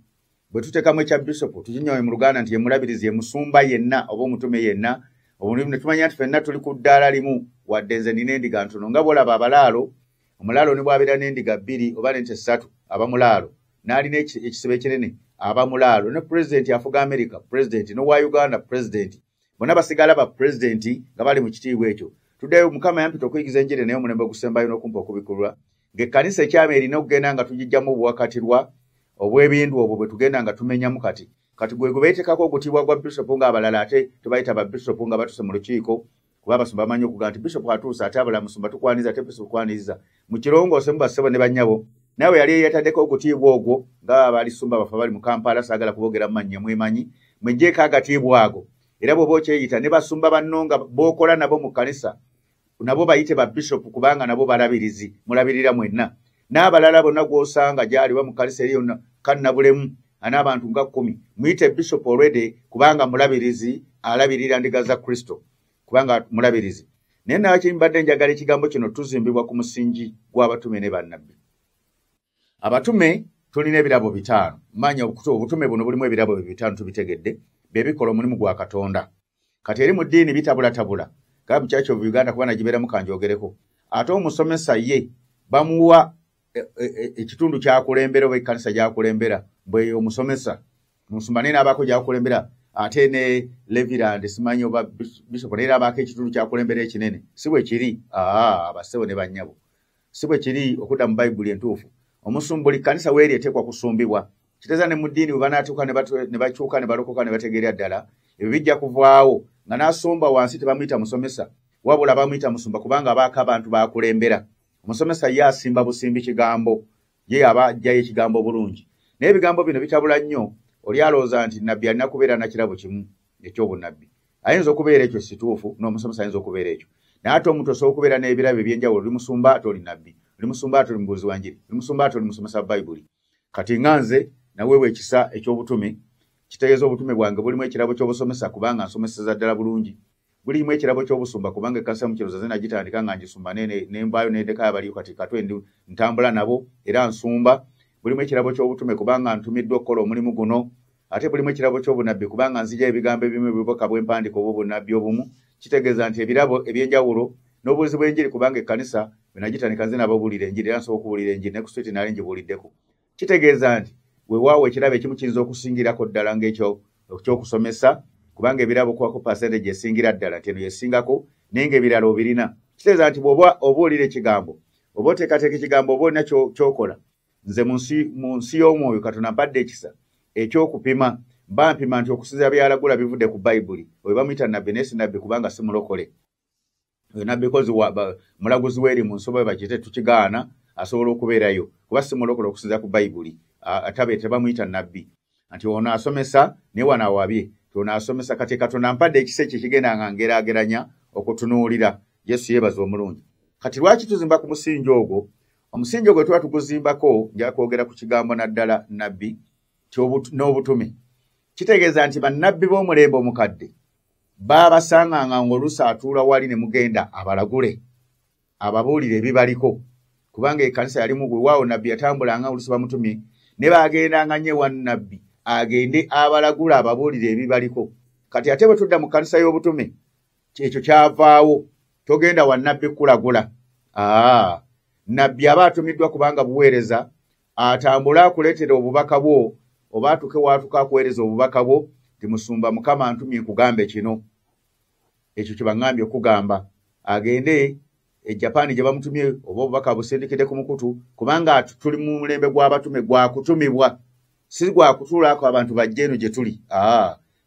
Speaker 1: Bwe tuteekamu ekya bishopu tukinyoye mu Luganda nti ye mulabirizi, ye musumba yenna oba omutume yenna. Omulimu ne tumanya nti ffenna tuli ku ddaala limu, wadde nze nina endiga ntono. Nga bw'olaba abalaalo, omulaalo ne bw'abeera n'endiga 2 oba n'ente 3 abamulaalo, n'alina ekisibo ekinene abamulaalo, ne pulezidenti afuga America pulezidenti, n'owa Uganda pulezidenti, bonna basigala ba pulezidenti nga bali mu kitiibwa ekyo. Tuddeyo Mukama yampita okuyigiza enjiri naye omulembe ogusembayo n'okumpa okubikulwa. Ng'ekkanisa ekyama erina okugenda nga tugijjamu obuwakatirwa obw'ebindu obwo bwe tugenda nga tumenyamu kati gwe beetekako ogutiibwa gwa bishopu ng'abalala ate tubayita ba bishopu nga batuse mu lukiiko, kuba abasumba bamanyi okugaa nti bishopu atuuse ate abala musumba tukwaniza ate bishopu kwaniza. Mu kirongoose mu bassebo ne bannyabo naawe yali yataddeko ogutiibwa ogwo nga baalisumba bafa bali mu Kampala, saagala kubogera mmannya mwemanyi, mweggyeko agatiibwa ago. Era bw'oba okyeyita ne basumba banno nga b'okola nabo mu kkanisa nabo bayite ba bishopu kubanga nabo balabirizi, mulabirira mwenna. N'abalala bonna gw'osanga gyaliwa mu kkanisa eri yonna kannabulemu n'abantu nga 10 muyite bishop already kubanga mulabirizi alabirira ndiga za Kristo, kubanga mulabirizi. Naye nakyo mbadde njagala ekigambo kino tuzimbibwa ku musingi gw'abatume ne bannabbi. Abatume tulina ebirabo 5. Manya obutume buno bulimu ebirabo 5 tubitegedde, bye bikola omulimu gwa Katonda. Kati eri mu ddiini bitabulatabula, nga mu Church of Uganda kuba nagibeera mu kanjogereko. Ate omusomesa ye bamuwa ekitundu kyakulembera oba ekkanisa gyakulembera, bwe omusomesa musumba nene abaako gyakulembera ate ne Levirand simanyi oba Bishop era abako ekitundu kyakulembera ekinene si bwe kiri abassebo ne bannyabo si bwe kiri okudda mu Bayibuli entuufu omusumbuli kanisa weeri etekwa kusumbibwa kiteeza ne mu ddiini bwe banaatuuka ne bakyuka ne balokoka ne bategeera ddala ebyo bijja kuvaawo nga n'asumba wansi tebamuyita musomesa wabula bamuyita musumba kubanga abaako abantu bakulembera omusomesa ye asimba busimbi kigambo ye aba ajjayo ekigambo bulungi naye ebigambo bino bitabula nnyo oli alowooza nti nabbi alina kubeera na kirabo kimu eky'obunabbi ayinza okubeera ekyo situufu n'omusomesa ayinza okubeera ekyo naye ate omuntu osobola okubeera n'ebirabo eby'enjawulo oli musumba ate oli nabbi oli musumba ate oli mubuuzi wa njiri oli musumba ate oli musomesa Bayibuli kati nga nze naweebwa ekisa eky'obutume kitegeeza obutume bwange bulimu ekirabo ky'obusomesa kubanga nsomeseza ddala bulungi bulimu ekirabo ky'obusumba kubanga ekkanisa mukiroza ze nagitandika nga ngisumba nembaayo n'endekayo abaliyo kati katwe ntambula nabo era nsumba bulimu ekirabo ky'obutume kubanga ntumiddwa okukola omulimu guno ate bulimu ekirabo ky'obunabbi kubanga nzija ebigambo ebimu ebibuka bw'empandiika oba obunabbi obumu kitegeeza nti ebirabo eby'enjawulo n'obuuzi bw'enjiri kubanga ekkanisa bwe nagitandika nze nababuulira enjiri era nsobola okubuulira enjiri ne ku switi nali ngibuuliddeko kitegeeza nti weewaawo ekirabo ekimu kiyinza okusingirako ddala ng'ekyo ekyokusomesa kubanga ebirabo kuwako percentage esingira ddala nti eno yesingako naye ng'ebirala obirina kitegeeza nti bw'oba obuulira ekigambo oba oteekateeka ekigambo oba olina ky'okola nze mu nsi y'omwoyo Katonda mpadde ekisa eky'okupima mba mpima nti okusinziira byalagula bivudde ku Bayibuli oyo bamuyita nabbi naye si nabbi kubanga si mulokole oyo nabbi kozi mulaguzi w'eri mu nsobe bakite tukigaana asobola okubeerayo kuba si mulokole okusinziira ku Bayibuli atabe tebamuyita nabbi nti ono asomesa naye wano awabye ono asomesa kati Katonda mpadde ekisa ekyo kigenda nga ngeraageranya okutunuulira Yesu yeebaza omulungi kati lwaki tuzimba ku musingi ogwo omusingi ogwo tuba tuguzimbako nja kwogera ku kigambo naddala nabbi n'obutume kitegeeza nti bannabbi b'omulembe omukadde baabasanganga ng'oluusi atuula wali ne mugenda abalagule ababuulire ebibaliko kubanga ekkanisa yalimu gwe waawo nabbi yatambulanga oluusi bamutumye ne baagendanga nnyo ewa nabbi agende abalagule ababuulire ebibaliko kati ate bwe tudda mu kkanisa y'obutume ekyo kyavaawo togenda wa nabbi kulagula nabbi aba atumiddwa kubanga buweereza atambule akuleetera obubaka bwo oba atuuke waatuuka akuweereza obubaka bwo nti musumba Mukama antumye nkugambe kino ekyo kye baŋŋambye okugamba agende Japan gye bamutumye oba obubaka busindikidde ku mukutu kubanga tuli mu mulembe gw'abatume gwakutumibwa si gwakutuulako abantu bajje eno gye tuli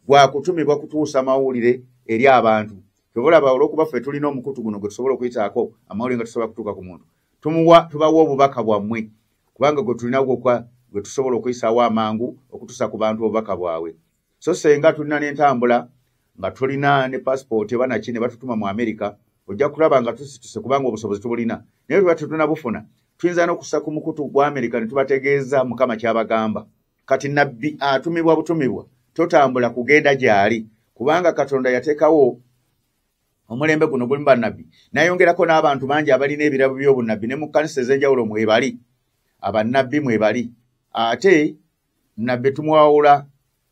Speaker 1: gwakutumibwa kutuusa mawulire eri abantu tobolaba olw'okuba ffe tulina omukutu guno gwe tusobola okuyitaako amawulire nga tusobola kutuuka ku muntu tubawa obubaka bwammwe kubanga gwe tulinagwo gwe tusobola okuyisaawo amangu okutuusa ku bantu obubaka bwabwe so senga tulina n'entambula nga tulina ne passport banaki ne batutuma mu Amerika ojja kulaba nga tusituse kubanga obusobozi tubulina naye tuba tetunabufuna tuyinza n'okussa ku mukutu gwa Amerika ne tubategeeza Mukama kyabagamba kati nabbi atumibwa butumibwa totambula kugenda gy'ali kubanga Katonda yateekawo omulembe guno gulimu bannabbi nayongerako n'abantu bangi abalina ebirabo by'obunabbi ne mu kkanisa ez'enjawulo mwebali abannabbi mwebali ate nabbi tumuwawula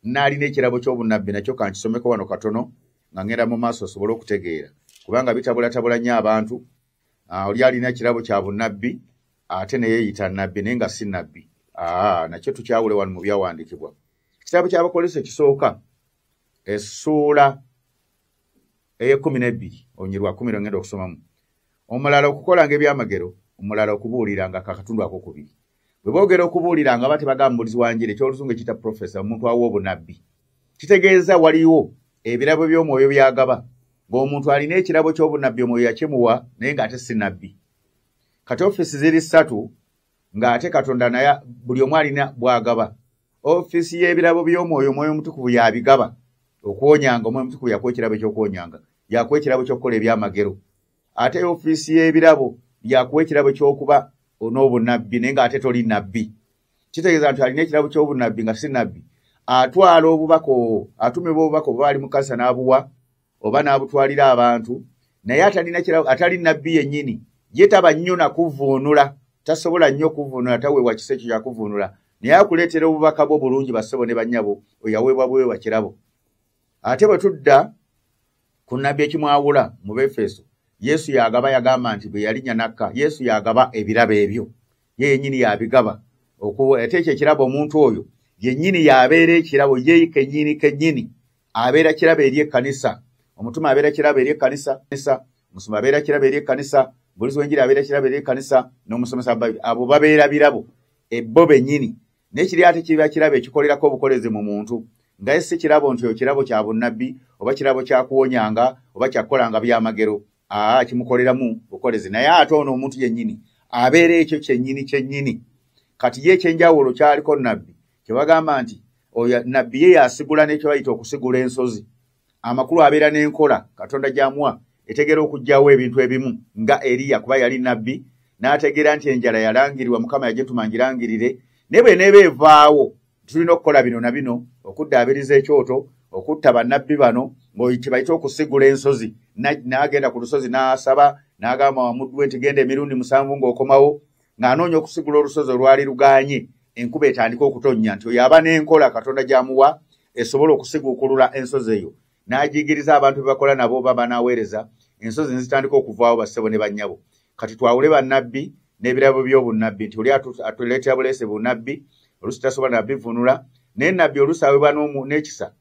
Speaker 1: n'alina ekirabo ky'obunabbi nakyo kankisomeko wano katono nga ngenda mu maaso osobole okutegeera kubanga bitabulatabula nnyo abantu oli alina ekirabo kya bunnabbi ate ne yeeyita nabbi naye nga si nabbi nakyo tukyawule wano mu byawandiikibwa ekitabo ky'abakolesa ekisooka essuula ey'12 onyirwa 10 ngenda okusomamu omulala okukolanga ebyamagero omulala okubuuliranga kakatundu ako kubiri bwe boogera okubuuliranga bate bagamba mubulizi wa njiri ekyoluzungu ekiyita profesa omuntu awa obunabbi kitegeeza waliwo ebirabo by'omwoyo byagaba ng'omuntu alina ekirabo ky'obunabbi omwoyo yakimuwa naye ng'ate si nabbi kati ofiisi ziri 3 ng'ate Katonda naye buli omu alina bwagaba ofiisi y'ebirabo by'omwoyo omwoyo omutukuvu yabigaba okwonyanga omwoyo omutukuvu yakuwa ekirabo ekyokwonyanga yakuwa ekirabo ky'okukola ebyamagero ate ofiisi y'ebirabo yakuwa ekirabo ky'okuba n'obunabbi naye ng'ate toli nabbi kitegeeza nti alina ekirabo ky'obunabbi nga si nabbi atwala obubaka atumibwa obubaka oba ali mu kanisa n'abuwa oba n'abutwalira abantu naye atali nabbi yennyini ye taba nnyo nakuvuunula tasobola nnyo okuvuunula taweebwa kisa ekyo kyakuvuunula naye akuleetera obubaka bwo bulungi bassebo ne bannyabo oyaweebwa buweebwa kirabo ate bwe tudda ku nabbi ekimwawula mu Befeso Yesu yagaba yagamba nti bwe yalinya nakka Yesu yagaba ebirabo ebyo ye yennyini yabigaba ate ekyo ekirabo omuntu oyo yennyini yabeera ekirabo ye kennyini abeera kirabe eri ekkanisa, omutume abeera kirabe eri ekkanisa, omusumba abeera kirabe eri ekkanisa, omubuulizi w'enjiri abeera kirabe eri ekkanisa, n'omusomesa Bayibuli. Abo babeera birabo bo bennyini. N'ekiri ate kiba kirabe ekikolerako obukolezi mu muntu. Nga si kirabo nti kirabo kya bunnabbi oba kirabo kya kuwonyanga oba kyakolanga byamagero. Kimukoleramu bukolezi. Naye ate ono omuntu yennyini abeera ekyo kyennyini. Kati ye ekyenjawulo kyaliko nabbi kyebagamba nti oyo nabbi ye yasigula n'ekyo bayita okusigula ensozi. Amakulu abeera n'enkola Katonda gy'amuwa etegera okugyawo ebintu ebimu nga Eriya kuba yali nabbi n'ategeera nti enjala yalangirirwa Mukama yagituma ngirangirire. Ne bwe neeba evaawo tulina okukola bino na bino, okuddaabiriza ekyoto, okutta bannabbi bano ng'okibayita okusigula ensozi. N'agenda ku lusozi n'asaba n'agamba wamuddu we nti genda emirundi 7 ng'okomawo, ng'anoonya okusigula olusozi olwali lugaanye, enkuba etandika okutonnya nti oyo aba n'enkola Katonda gy'amuwa esobola okusiguukulula ensozi eyo. N'agiyigiriza abantu be bakola nabo baba n'aweereza, ensozi ne zitandika okuvaawo bassebo ne bannyabo. Kati twawule bannabbi n'ebirabo by'obunnabbi nti oli atuleetera buleese bunnabbi, oluusi tasobola nabbivunula, naye nabbi oluusi aweebwa n'ekisa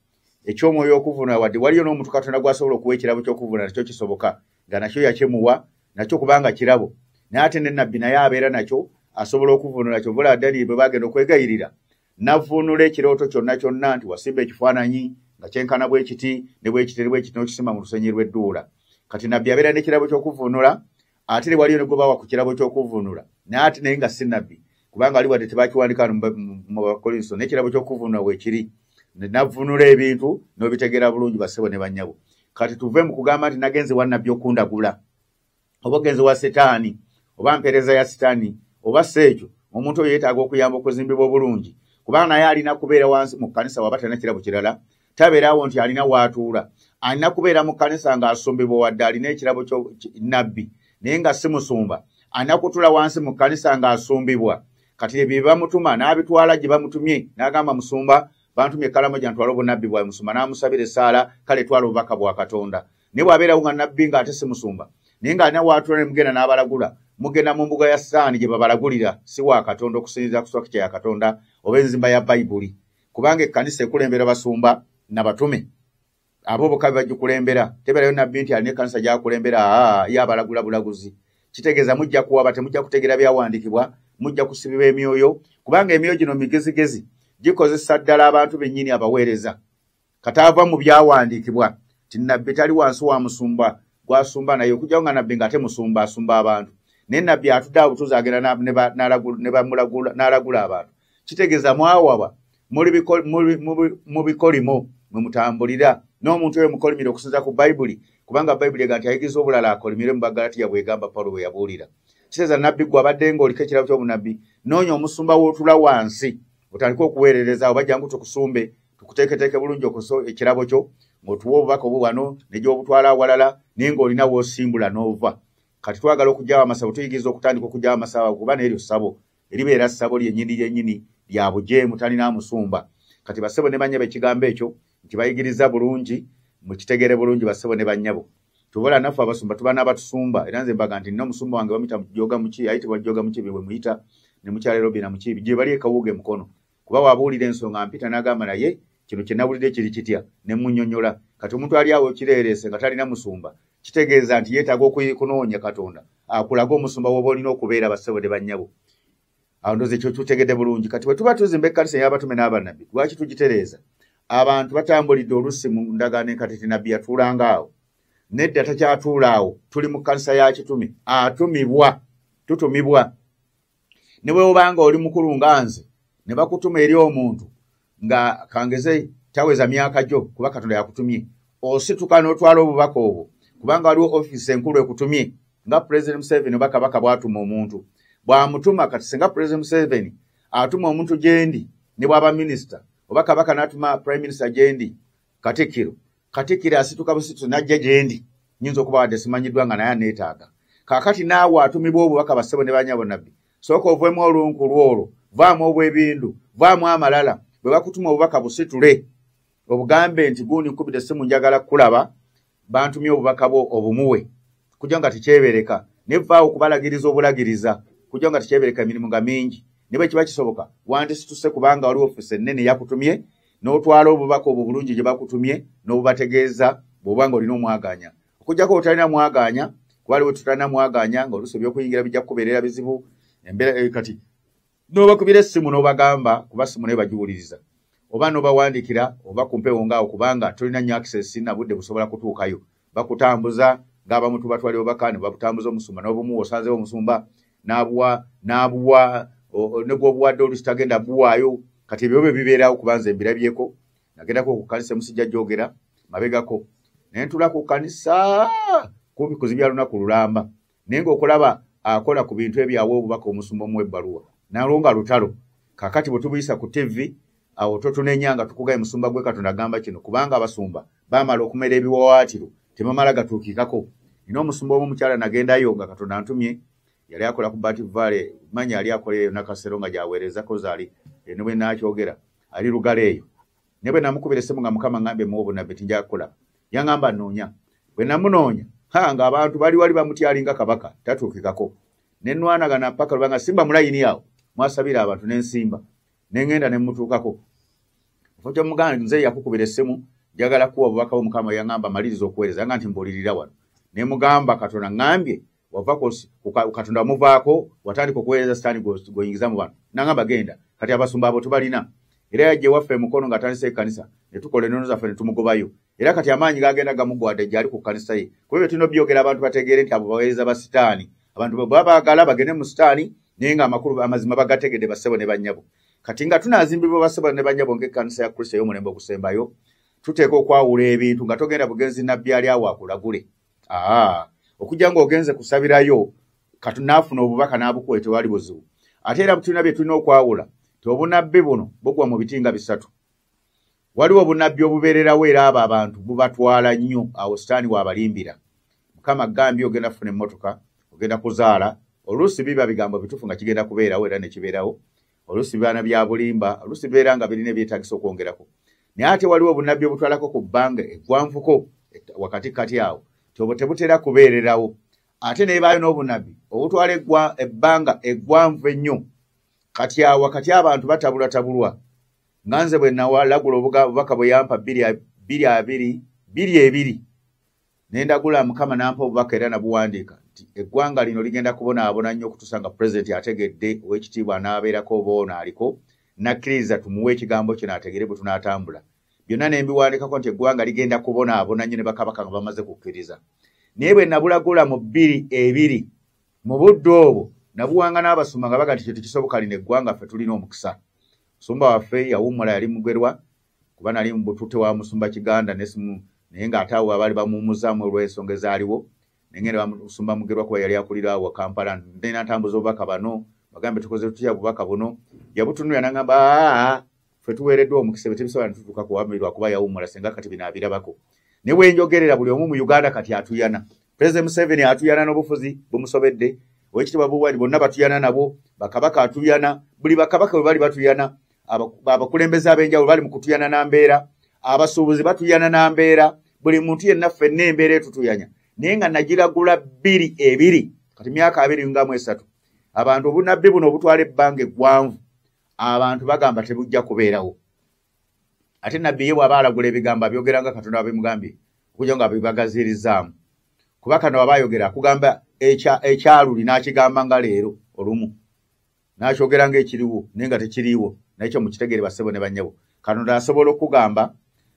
Speaker 1: eky'omwoyo okuvunula, wadde waliyo n'omuntu Katonda gw'asobola okuwa ekirabo ky'okuvunula nakyo kisoboka, nga nakyo yakimuwa nakyo kubanga kirabo. Naye ate ne nabbi naye abeera nakyo asobola okuvunula. Kyovula Danyeri bwe bagenda okwegayirira n'avunula ekirooto kyonna nti wasimba ekifaananyi nga kyenkana bwe kiti ne bwe kiti n'okisimba mu lusenyi lw'edduula. Kati nabbi abeera n'ekirabo ky'okuvunula, ate ne waliyo ne gwe bawa ku kirabo ky'okuvunula, naye nga si nabbi kubanga ali wadde tebakiwandika mu Bakolinso, n'ekirabo ky'okuvunula weekiri. Navunula ebintu n'obitegeera bulungi bassebo ne bannyabo. Kati tuve mu kugamba nti nagenze wa nabbi okundagula, oba ogenze wa Setaani, oba mpeereza ya Setaani, oba Seekyo. Omuntu oyo yeetaaga okuyamba okuzimbibwa obulungi, kubanga naye alina kubeera wansi mu kkanisa waba talina kirabo kirala. Tabeerawo nti alina waatuula, alina kubeera mu kkanisa ng'asumbibwa wadde alina ekirabo nabbi naye nga si musumba, alina kutuula wansi mu kkanisa ng'asumbibwa. Kati ebyo bamutuma n'abitwala gye bamutumye, n'agamba musumba bantumye Kalamoja ntwala obunnabbi bwawe. Musumba n'amusabira essaala, kale twala obubaka bwa Katonda. Ne bw'abeerawo nga nabbi ng'ate si musumba naye ng'alina waatuula ne mugenda n'abalagula, mugenda mu mbuga ya Setaani gye babalagulira, si wa Katonda okusinziira ku structure ya Katonda oba enzimba ya Bayibuli. Kubanga ekkanisa ekulembera basumba n'abatume, abo bokka bagikulembera. Tebeerayo nabbi nti alina ekkanisa gy'akulembera ye abalagula bulaguzi. Kitegeeza mujja kuwaba, temujja kutegeera byawandiikibwa, mujja kusibibwa emyoyo, kubanga emyoyo gino migezigezi gikozesa ddala abantu bennyini abaweereza. Kataava mu byawandiikibwa ti nabbi tali wansi wa musumba gw'asumba naye, okujjawo nga nabbi ng'ate musumba asumba abantu. Naye nabbi atudde awo butuuzi agenda n'alagula abantu. Kitegeeza mwawaba mu bikolimo mwe mutambulira, n'omuntu oyo mukolimire okusinza ku Bayibuli, kubanga Bayibuli ega nti ayigiriza obulala akolimire mu Bagalatiya bw'egamba Pawulo bwe yabuulira. Kitegeeza nabbi gwe abadde ng'oliko ekirabo ky'obunabbi, noonya omusumba w'otula wansi otandika okuweerereza, oba jangu tukusumbe tukuteeketeeke bulungi ekirabo kyo ng'otuwa obubaka obwo wano ne gy'obutwala awalala naye ng'olina w'osimbula n'ova. Kati twagala okugyawo amasabo, tuyigiriza okutandika okugyawo amasabo kuba n'eryo ssabo eribeera ssabo lyennyini lya bujeemu, talina musumba. Kati bassebo ne bannyabo ekigambo ekyo nkibayigiriza bulungi, mukitegeere bulungi bassebo ne bannyabo. Tubola naffe abasumba tuba n'abatusumba, era nze mbaga nti nina omusumba wange bamuyita Jjoga Mukiibi, ayitibwa Jjoga Mukiibi bwe muyita, ne mukyala Robina Mukiibi gye bali ekawuuga Mukono. Kuba wabuulira ensonga mpita n'agamba naye kino kye nawulidde kiri kitya, ne munnyonnyola. Kati omuntu ali awo kireerese nga talina musumba, kitegeeza nti yeetaaga okunoonya Katonda akulaga omusumba w'oba olina okubeera bassebo ne bannyabo. Awo ndoze ekyo tutegedde bulungi. Kati bwe tuba tuzimba ekkanisa y'abatume n'abannabbi, lwaki tugitereeza? Abantu batambulidde oluusi mu ndagaano enkatiti nabbi yatuulanga awo. Nedda takyatuula awo, tuli mu kkanisa ya kitume, tutumibwa. Ne bwe obanga oli mukulu nga nze, ne bakutuma eri omuntu nga kangeze taweza myaka gyo, kuba Katonda yakutumye, osituka n'otwala obubaka obwo, kubanga waliwo ofiisi enkulu ekutumye, nga President Museveni oba Kabaka bw'atuma omuntu. Bw'amutuma kati singa President Museveni atuma omuntu gyendi, ne bw'aba minisita, oba Kabaka n'atuma Prime Minister gyendi, Katikkiro asituka busitusi n'ajja gyendi, nnyinza okuba wadde simanyiddwa nga naye aneetaaga. Kaakati naawe atumibwa obubaka bassebo ne bannyabo nabbi, sooka ovuemu olunkulu olwo, vaamu obwebindu, vaamu amalala. Bwe bakutuma obubaka busitule, obugambe nti guuni nkubidde essimu njagala kulaba, bantumye obubaka bwo obumuwe, kujja nga tekyebereka. Ne vaawo okubalagiriza obulagiriza, kujja nga tekyebereka, emirimu nga mingi. Ne bwe kiba kisoboka wandisituse kubanga waliwo ofiisi ennene yakutumye, n'otwala obubaka obwo bulungi gye bakutumye n'obubategeeza bw'obanga olina omwaganya okujjako otalina mwaganya kubaliwo tutalina mwaganya ng'oluusi ebyokuyingira bijja kukubeerera bizibu embeera kati n'obakubira essimu n'obagamba kuba simu naye bagiwuliriza oba n'obawandiikira oba ku mpewo ngaawo kubanga tolina nnyo access na budde busobola kutuukayo bakutambuza ng'abamu tubatwalira obubaka ne babutambuza omusumba n'obumu osanzewo omusumba n'abuwa ne gw'obuwadde oluusi tagenda buwaayo kati ebyo bwe bibeerawo kubanza embirabyeko nagendako ku kkanisa musijja gyogera mabegako naye ntula ku kkanisa kumpi kuzibya lunaku lulamba naye ng'okulaba akola ku bintu ebyawe obubaka omusumba omuwa ebbaluwa nalonga lutalo kakati bwe tubuyisa ku TV awo totunenyanga tukugaye musumba gwe Katonda agamba kino kubanga abasumba bamala okumera ebiwawaatiro temamala gatuukikako nina omusumba omu mukyala nagendayo nga Katonda antumye yali akola ku Bati Valley manya yali akola eyo nakasero nga gyaweerezako zaali ne bwe nakyogera ali lugala eyo ne bwe namukubira essimu nga Mukama ngambye muwa obunabbi tinja kukola yangamba nnoonya bwe namunoonya nga abantu bali wali bamutyalinga kabaka tatuukikako ne nnwanagana ppaka lubanga simba mulayini awo mwasabira abantu n'ensimba n'engenda ne mutuukako ofokyo muganda nze yakukubira essimu njagala kuwa obubaka bw'Omukama yangamba maliriza okuweereza yanga nti mbuulirira wano ne mugamba Katonda ngambye wava Katonda wamuvaako watandika okuweereza sitaani gwoyingiza mu bano nangamba genda kati abasumba abo tubalina era yajje waffe emukono ng'atandisa ekkanisa ne tukola ennono zaffe ne tumugobayo era kati amaanyi gagenda gamugwadde gyali ku kkanisa ye kuba ebyo tulina obyogera abantu bategeere nti abo baweereza ba sitaani abantu bwe baba baagala bagende mu sitaani naye ng'amakulu amazima bagategedde bassebo ne bannyabo kati nga tunaazimbibwa bassebo ne bannyabo ng'ekkanisa ya Kristo ey'omulembe ogusembayo tuteeka okwawula ebintu nga togenda bugenzi nabbi ali awo akulagule okujja ng'ogenze kusabirayo kati naafuna obubaka n'abukuwa tewali buzibu ate era tulina bye tulina okwawula ti obunabbi buno bugwa mu bitinga bisatu waliwo obunabbi obubeererawo era abo abantu bubatwala nnyo awo sitaani waabalimbira Mukama gambye ogenda kufuna emmotoka ogenda kuzaala oluusi biba bigambo bitufu nga kigenda kubeerawo era ne kibeerawo oluusi bibaana bya bulimba oluusi bibeera nga birina ebyetagisa okwongerako naye ate waliwo obunabbi obutwalako ku bbanga eggwanvuko wakati kati awo tobwo tebutera kubeererawo ate nebaayo n'obunabbi obutwala ebbanga eggwanvu ennyo kati awo wakati abantu batabulwatabulwa nga nze bwe nawalagula obubaka bwe yampa 2 ne ndagula Mukama nampa obubaka era nabuwandiika nti eggwanga lino ligenda kubonaabona nnyo okutuusa pulezidenti ategedde ow'ekitiibwa anaabeerako oba aliko nakkiriza tumuwe ekigambo kino ategere bwe tunaatambula byonna ne mbiwandikako nti eggwanga ligenda kubonaabona nnyo ne bakabaka nga bamaze kukkiriza naye bwe nabulagula mu 2 mu budde obwo nabuwanga n'abasumba nga baga nti kye tekisoboka lino eggwanga ffe tulina omukisa musumba waffe yawummula yali mugerwa kuba nali mu butute wa musumba Kiganda naye ng'ate awo abaali bamuwummuzaamu olw'ensonga ezaaliwo nengenda musumba mugerwa kuba yali akulira awo Kampala nena ntambuza obubaka bano bagambe tukoze tutya bubaka buno yabutunulira n'agamba ffe tuweereddwa omukisa bwe tebisobola nitutuuka kuwamirwa kuba yawummula singa kati binaabirabako ne bwe njogerera buli omu mu Uganda kati atuyana President Museveni atuyana n'obufuzi bumusobedde owekitiibwa Buwari bonna batuyana nabo bakabaka atuyana buli bakabaka bwe bali batuyana abakulembeze ab'enjawulo bali mu kutuyana na mbeera abasuubuzi batuyana na mbeera buli muntu yenna ffenna embeera etutuyanya naye nga nagiragula 2 kati myaka 23 abantu obunabbi buno obutwala ebbanga eggwanvu abantu bagamba tebujja kubeerawo ate nabbi ye bw'aba alagula ebigambo abyogeranga Katonda abimugambye okujja nga bibagazirizaamu kuba kano aba ayogera akugamba ekyaluli n'akigamba nga leero olumu n'akyogeranga ekiriwo naye nga tekiriiwo nakyo mukitegere bassebo ne bannyabo Katonda asobola okugamba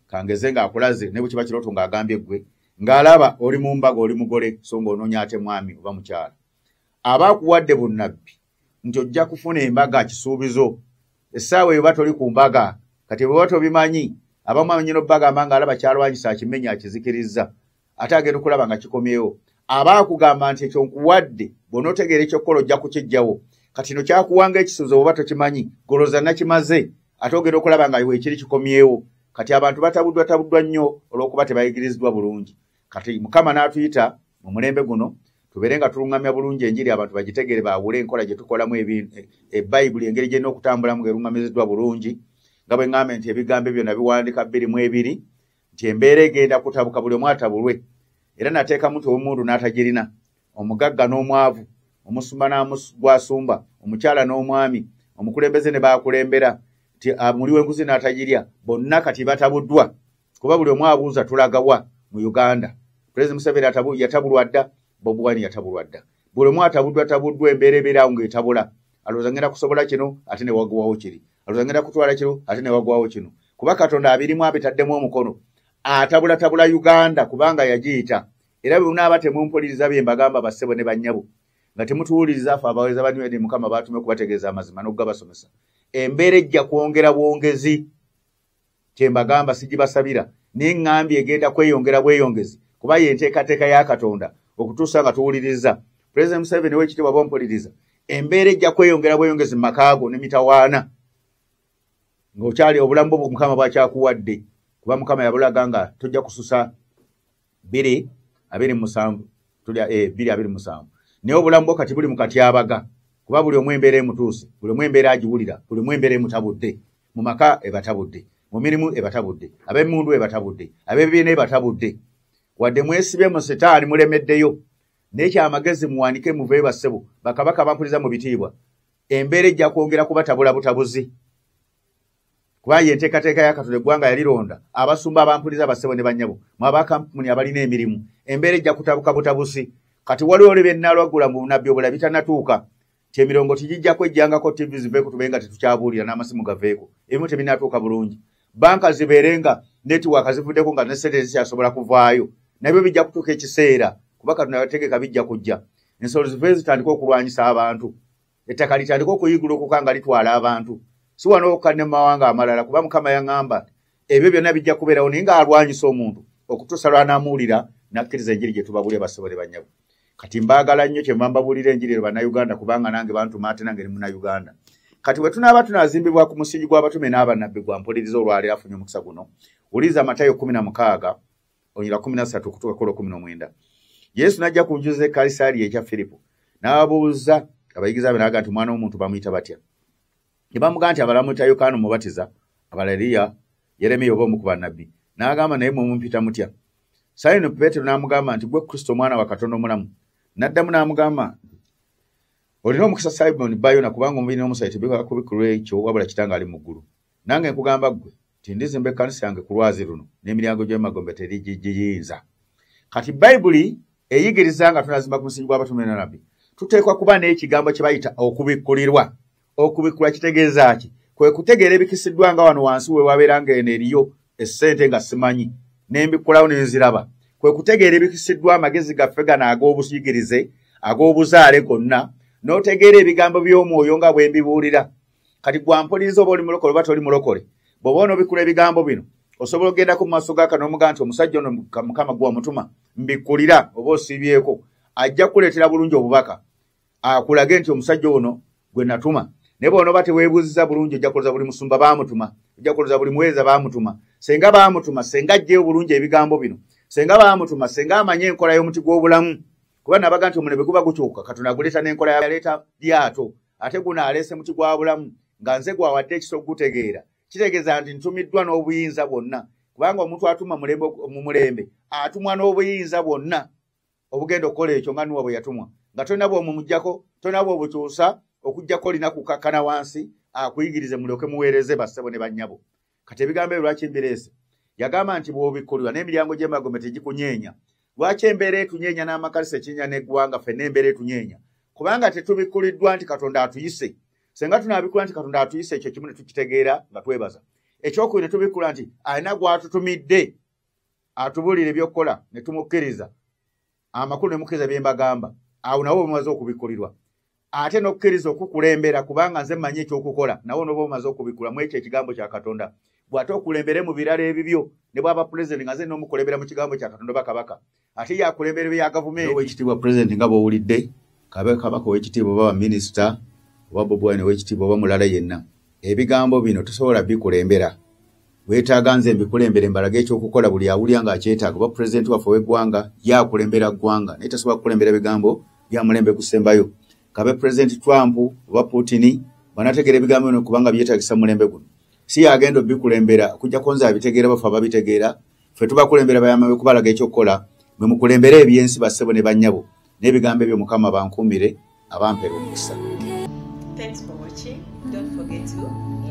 Speaker 1: kangeze ng'akulaze ne bwe kiba kirooto ng'agambye ggwe ng'alaba oli mu mbaga oli mugole so ng'onoonya ate mwami oba mukyala aba akuwadde bunnabbi nti ojja kufuna embaga kisuubizo essaawa eyo ba toli ku mbaga kati bwe bato bimanyi abamu amenyino bagamba ng'alaba kyalwanyisa akimenya akizikiriza ate agenda okulaba nga kikomyewo aba akugamba nti ekyo nkuwadde bw'onootegeera ekyokukola ojja kukiggyawo kati no kyakuwanga ekisuubizo bwe tokimanyi goloza nakimaze ate ogenda okulaba nga weekiri kikomyewo kati abantu batabuddwa nnyo olw'okuba tebayigiriziddwa bulungi kati Mukama n'atuyita mu mulembe guno tubeere nga tuluŋŋamya bulungi enjiri abantu bagitegeere baawule enkola gye tukolamu ebbayibuli engeri gyena okutambulamu ng'eruŋŋamiziddwa bulungi nga bwe ŋŋambe nti ebigambo ebyo nabiwandika 2 nti embeera egenda kutabuka buli omu atabulwe era nateekamu nti omundu n'atagirina omugagga n'omwavu omusumba n'agwasumba omukyala n'omwami omukulembeze ne baakulembera muli w'enguzi n'atagirya bonna kati batabuddwa kuba buli omu abuuza tulagawa mu Uganda. President Museveni yatabulwa dda, Bobi Wine yatabulwa dda. Buli omu atabuddwa embeera ebeerawo ng'etabula. Alowooza ngenda kusobola kino ate ne wagwawo kiri. Alowooza ngenda kutwala kino ate ne wagwawo kino. Kuba Katonda abirimu abitaddemu omukono. Atabula Uganda kubanga yagiyita. Era bwe munaaba temumpuliriza bye mbagamba bassebo ne bannyabo. Nga temutuwuliriza afe abaweza banywedde Mukama baatume kubategeeza amazima n'okugabasomesa. Embeera ejja kwongera bwongezi. Kye mbagamba sigibasabira. N'eŋŋambye egenda kweyongera bweyongezi. Kuba y'enteekateeka ya Katonda okutuusa nga tuwuliriza. President Museveni w'ekitiibwa bw'ompuliriza. Embeera ejja kweyongera bweyongezi mu makaago ne mitawaana. Ng'okyali obulamu bwo Mukama bw'akyakuwadde. Kuba Mukama yabulaga nga tojja kususa 2:27. Tulya 2:27. Naye obulamu bwo kati buli mu katyabaga. Kuba buli omu embeera emutuuse, buli omu embeera agiwulira, buli omu embeera emutabudde. Mu maka ebatabudde, mu mirimu ebatabudde, ab'emmundu ebatabudde, ab'ebibiina ebatabudde. Wadde mwesibe mu Setaani mulemeddeyo. N'ekyamagezi muwanike muve bassebo, bakabaka bampuliriza mu bitiibwa. Embeera ejja kwongera kubatabula butabuzi. Kuba y'enteekateeka ya Katonda eggwanga yalironda, abasumba abampuliriza bassebo ne bannyabo, mu abakampuni abalina emirimu. Embeera ejja kutabuka butabuzi. Kati waliwo ne bennalwagula mu bunabbi obulala bitannatuuka. Kyemirongo tijijja kwejjangako TV ziveeko tubenga tetukyabuulira n'amasimu gaveeko. Ebimu tebinatuuka bulungi. Banka zibeerenga netiwaaka zivuddeko nga ne ssente zikyasobola kuvaayo. Nabyo bijja kutuuka ekiseera kuba Katonda yategeka bijja kujja. Ensolo zive zitandika okulwanyisa abantu. Ettaka litandika okuyigulukuka nga litwala abantu. Si wano okkanne mu mawanga amalala kuba Mukama yaŋŋamba ebyo byonna bijja kubeerawo naye ng'alwanyisa omuntu okutuusa lw'anaamuwulira n'akkiriza enjiri gye tubabuulira basobole bannyabo. Kati mbaagala nnyo kye mbambabuulira enjiri bannayuganda kubanga nange bantuma ate nange ne munnayuganda. Kati bwe tunaaba tunaazimbibwa ku musingi gw'abatume n'abannabbi gwa mpuliriza olwaleero afunye omukisa guno. Wuliriza Matayo 16 onyira 13 okutuuka ku 19. Yesu n'ajja ku nju z'e Kayisaliya ekya Firipo. N'ababuuza abayigiza be n'aga nti Omwana w'Omuntu bamuyita batya? Ne bamugamba nti abalala bamuyita Yokaana Omubatiza, abalala Eriya, Yeremiya oba omu ku bannabbi. N'agamba naye mmwe mumpita mutya? Sayini Peetero n'amugamba nti gwe Kristo Omwana wa Katonda omulamu. N'addamu n'amugamba olina omukisa Simoni Bayona kubanga omubiri n'omusaayi tebikaka kubikkulwa ekyo wabula Kitange ali mu ggulu. Nange nkugamba ggwe nti ndizimba ekkanisa yange ku lwazi luno n'emiryango gy'emagombe terigiyinza. Kati Bayibuli eyigiriza nga tunazimba ku musingi gw'abatume n'abannabbi. Tuteekwa kuba n'ekigambo kye bayita okubikkulirwa. Okubikkulwa kitegeeza ki? Kwe kutegeera ebikisiddwa nga wano wansi we wabeeranga eno eriyo essente nga simanyi n'embikkulawo n'enziraba. Kwe kutegeera ebikisiddwa amagezi gaffe gano ag'obuyigirize, ag'obuzaale gonna, n'otegeera ebigambo by'omwoyo nga bwe mbibuulira. Kati gwa mpuliriza oba oli mulokole oba toli mulokole. Bw'oba onobikkula ebigambo bino, osobola okugenda ku maaso ga Katonda n'omugamba nti omusajja ono Mukama gwe wamutuma, mbikkulira oba osiibyeko. Ajja kukuleetera bulungi obubaka. Akulage nti omusajja ono gwe natuma. Ne bw'onooba teweebuuziza bulungi ojja kuloza buli musumba baamutuma, ojja kuloza buli muweereza baamutuma. Senga baamutuma, senga ajjeyo bulungi ebigambo bino. Senga baamutuma, senga amanye enkola y'omuti gw'obulamu. Kuba nabaga nti omulembe guba gukyuka, Katonda aguleeta n'enkola yaleeta lyato. Ate guno aleese muti gwa bulamu, nga nze gwawadde ekisa okugutegeera. Kitegeeza nti ntumiddwa n'obuyinza bwonna. Kubanga omuntu atuma mu mulembe, atumwa n'obuyinza bwonna. Obugenda okukola ekyo nga Nuuwa bwe yatumwa. Nga tolina bw'omumuggyako, tolina bw'obukyusa, okuggyako olina kukakkana wansi, akuyigirize mulyoke muweereze bassebo ne bannyabo. Kati ebigambo ebyo lwaki mbireese? Yagamba nti bw'obikkulirwa n'emiryango gy'emagombe tegikunyeenya. Lwaki embeera etunyeenya n'amakalisa ekinnya n'eggwanga ffe n'embeera etunyeenya? Kubanga tetubikkuliddwa nti Katonda atuyise. Senga tunaabikula nti Katonda atuyise, ekyo kimu ne tukitegeera nga twebaza. Ekyokubiri ne tubikkula nti alina gw'atutumidde atubuulira eby'okukola ne tumukkiriza. Amakulu ne mukkiriza bye mbagamba. Awo nawo mumaze okubikkulirwa. Ate n'okukkiriza okukulembera kubanga nze mmanyi ekyokukola. Nawo n'oba omaze okubikkula mu ekyo ekigambo kya Katonda. Bw'ate okulembere mu birala ebibyo ne bw'aba pulezidenti nga nze n'omukulembera mu kigambo kya Katonda ba kabaka. Ate yakulembera bya gavumenti. Ow'ekitiibwa pulezidenti nga bw'owulidde, kabaka ow'ekitiibwa oba minisita oba Bobi Wine ow'ekitiibwa oba mulala yenna. Ebigambo bino tosobola bikulembera. Weetaaga nze mbikulembere mbalaga ekyokukola buli awulira ng'akyetaaga. Oba pulezidenti waffe w'eggwanga yakulembera ggwanga naye tasobola kukulembera bigambo bya mulembe gusembayo. Kabe President Trump oba Putin banategeera ebigambo bino kubanga byetaagisa mulembe guno. Si yagenda bikulembera kujja konza abitegeera bafa babitegeera. Ffe tubakulembera bayamabe kubalaga ekyokukola mwe mukulembera ebyensi bassebo ne bannyabo. N'ebigambo ebyo Mukama bankuumire abampera omukisa.
Speaker 4: Thanks for watching. Don't forget to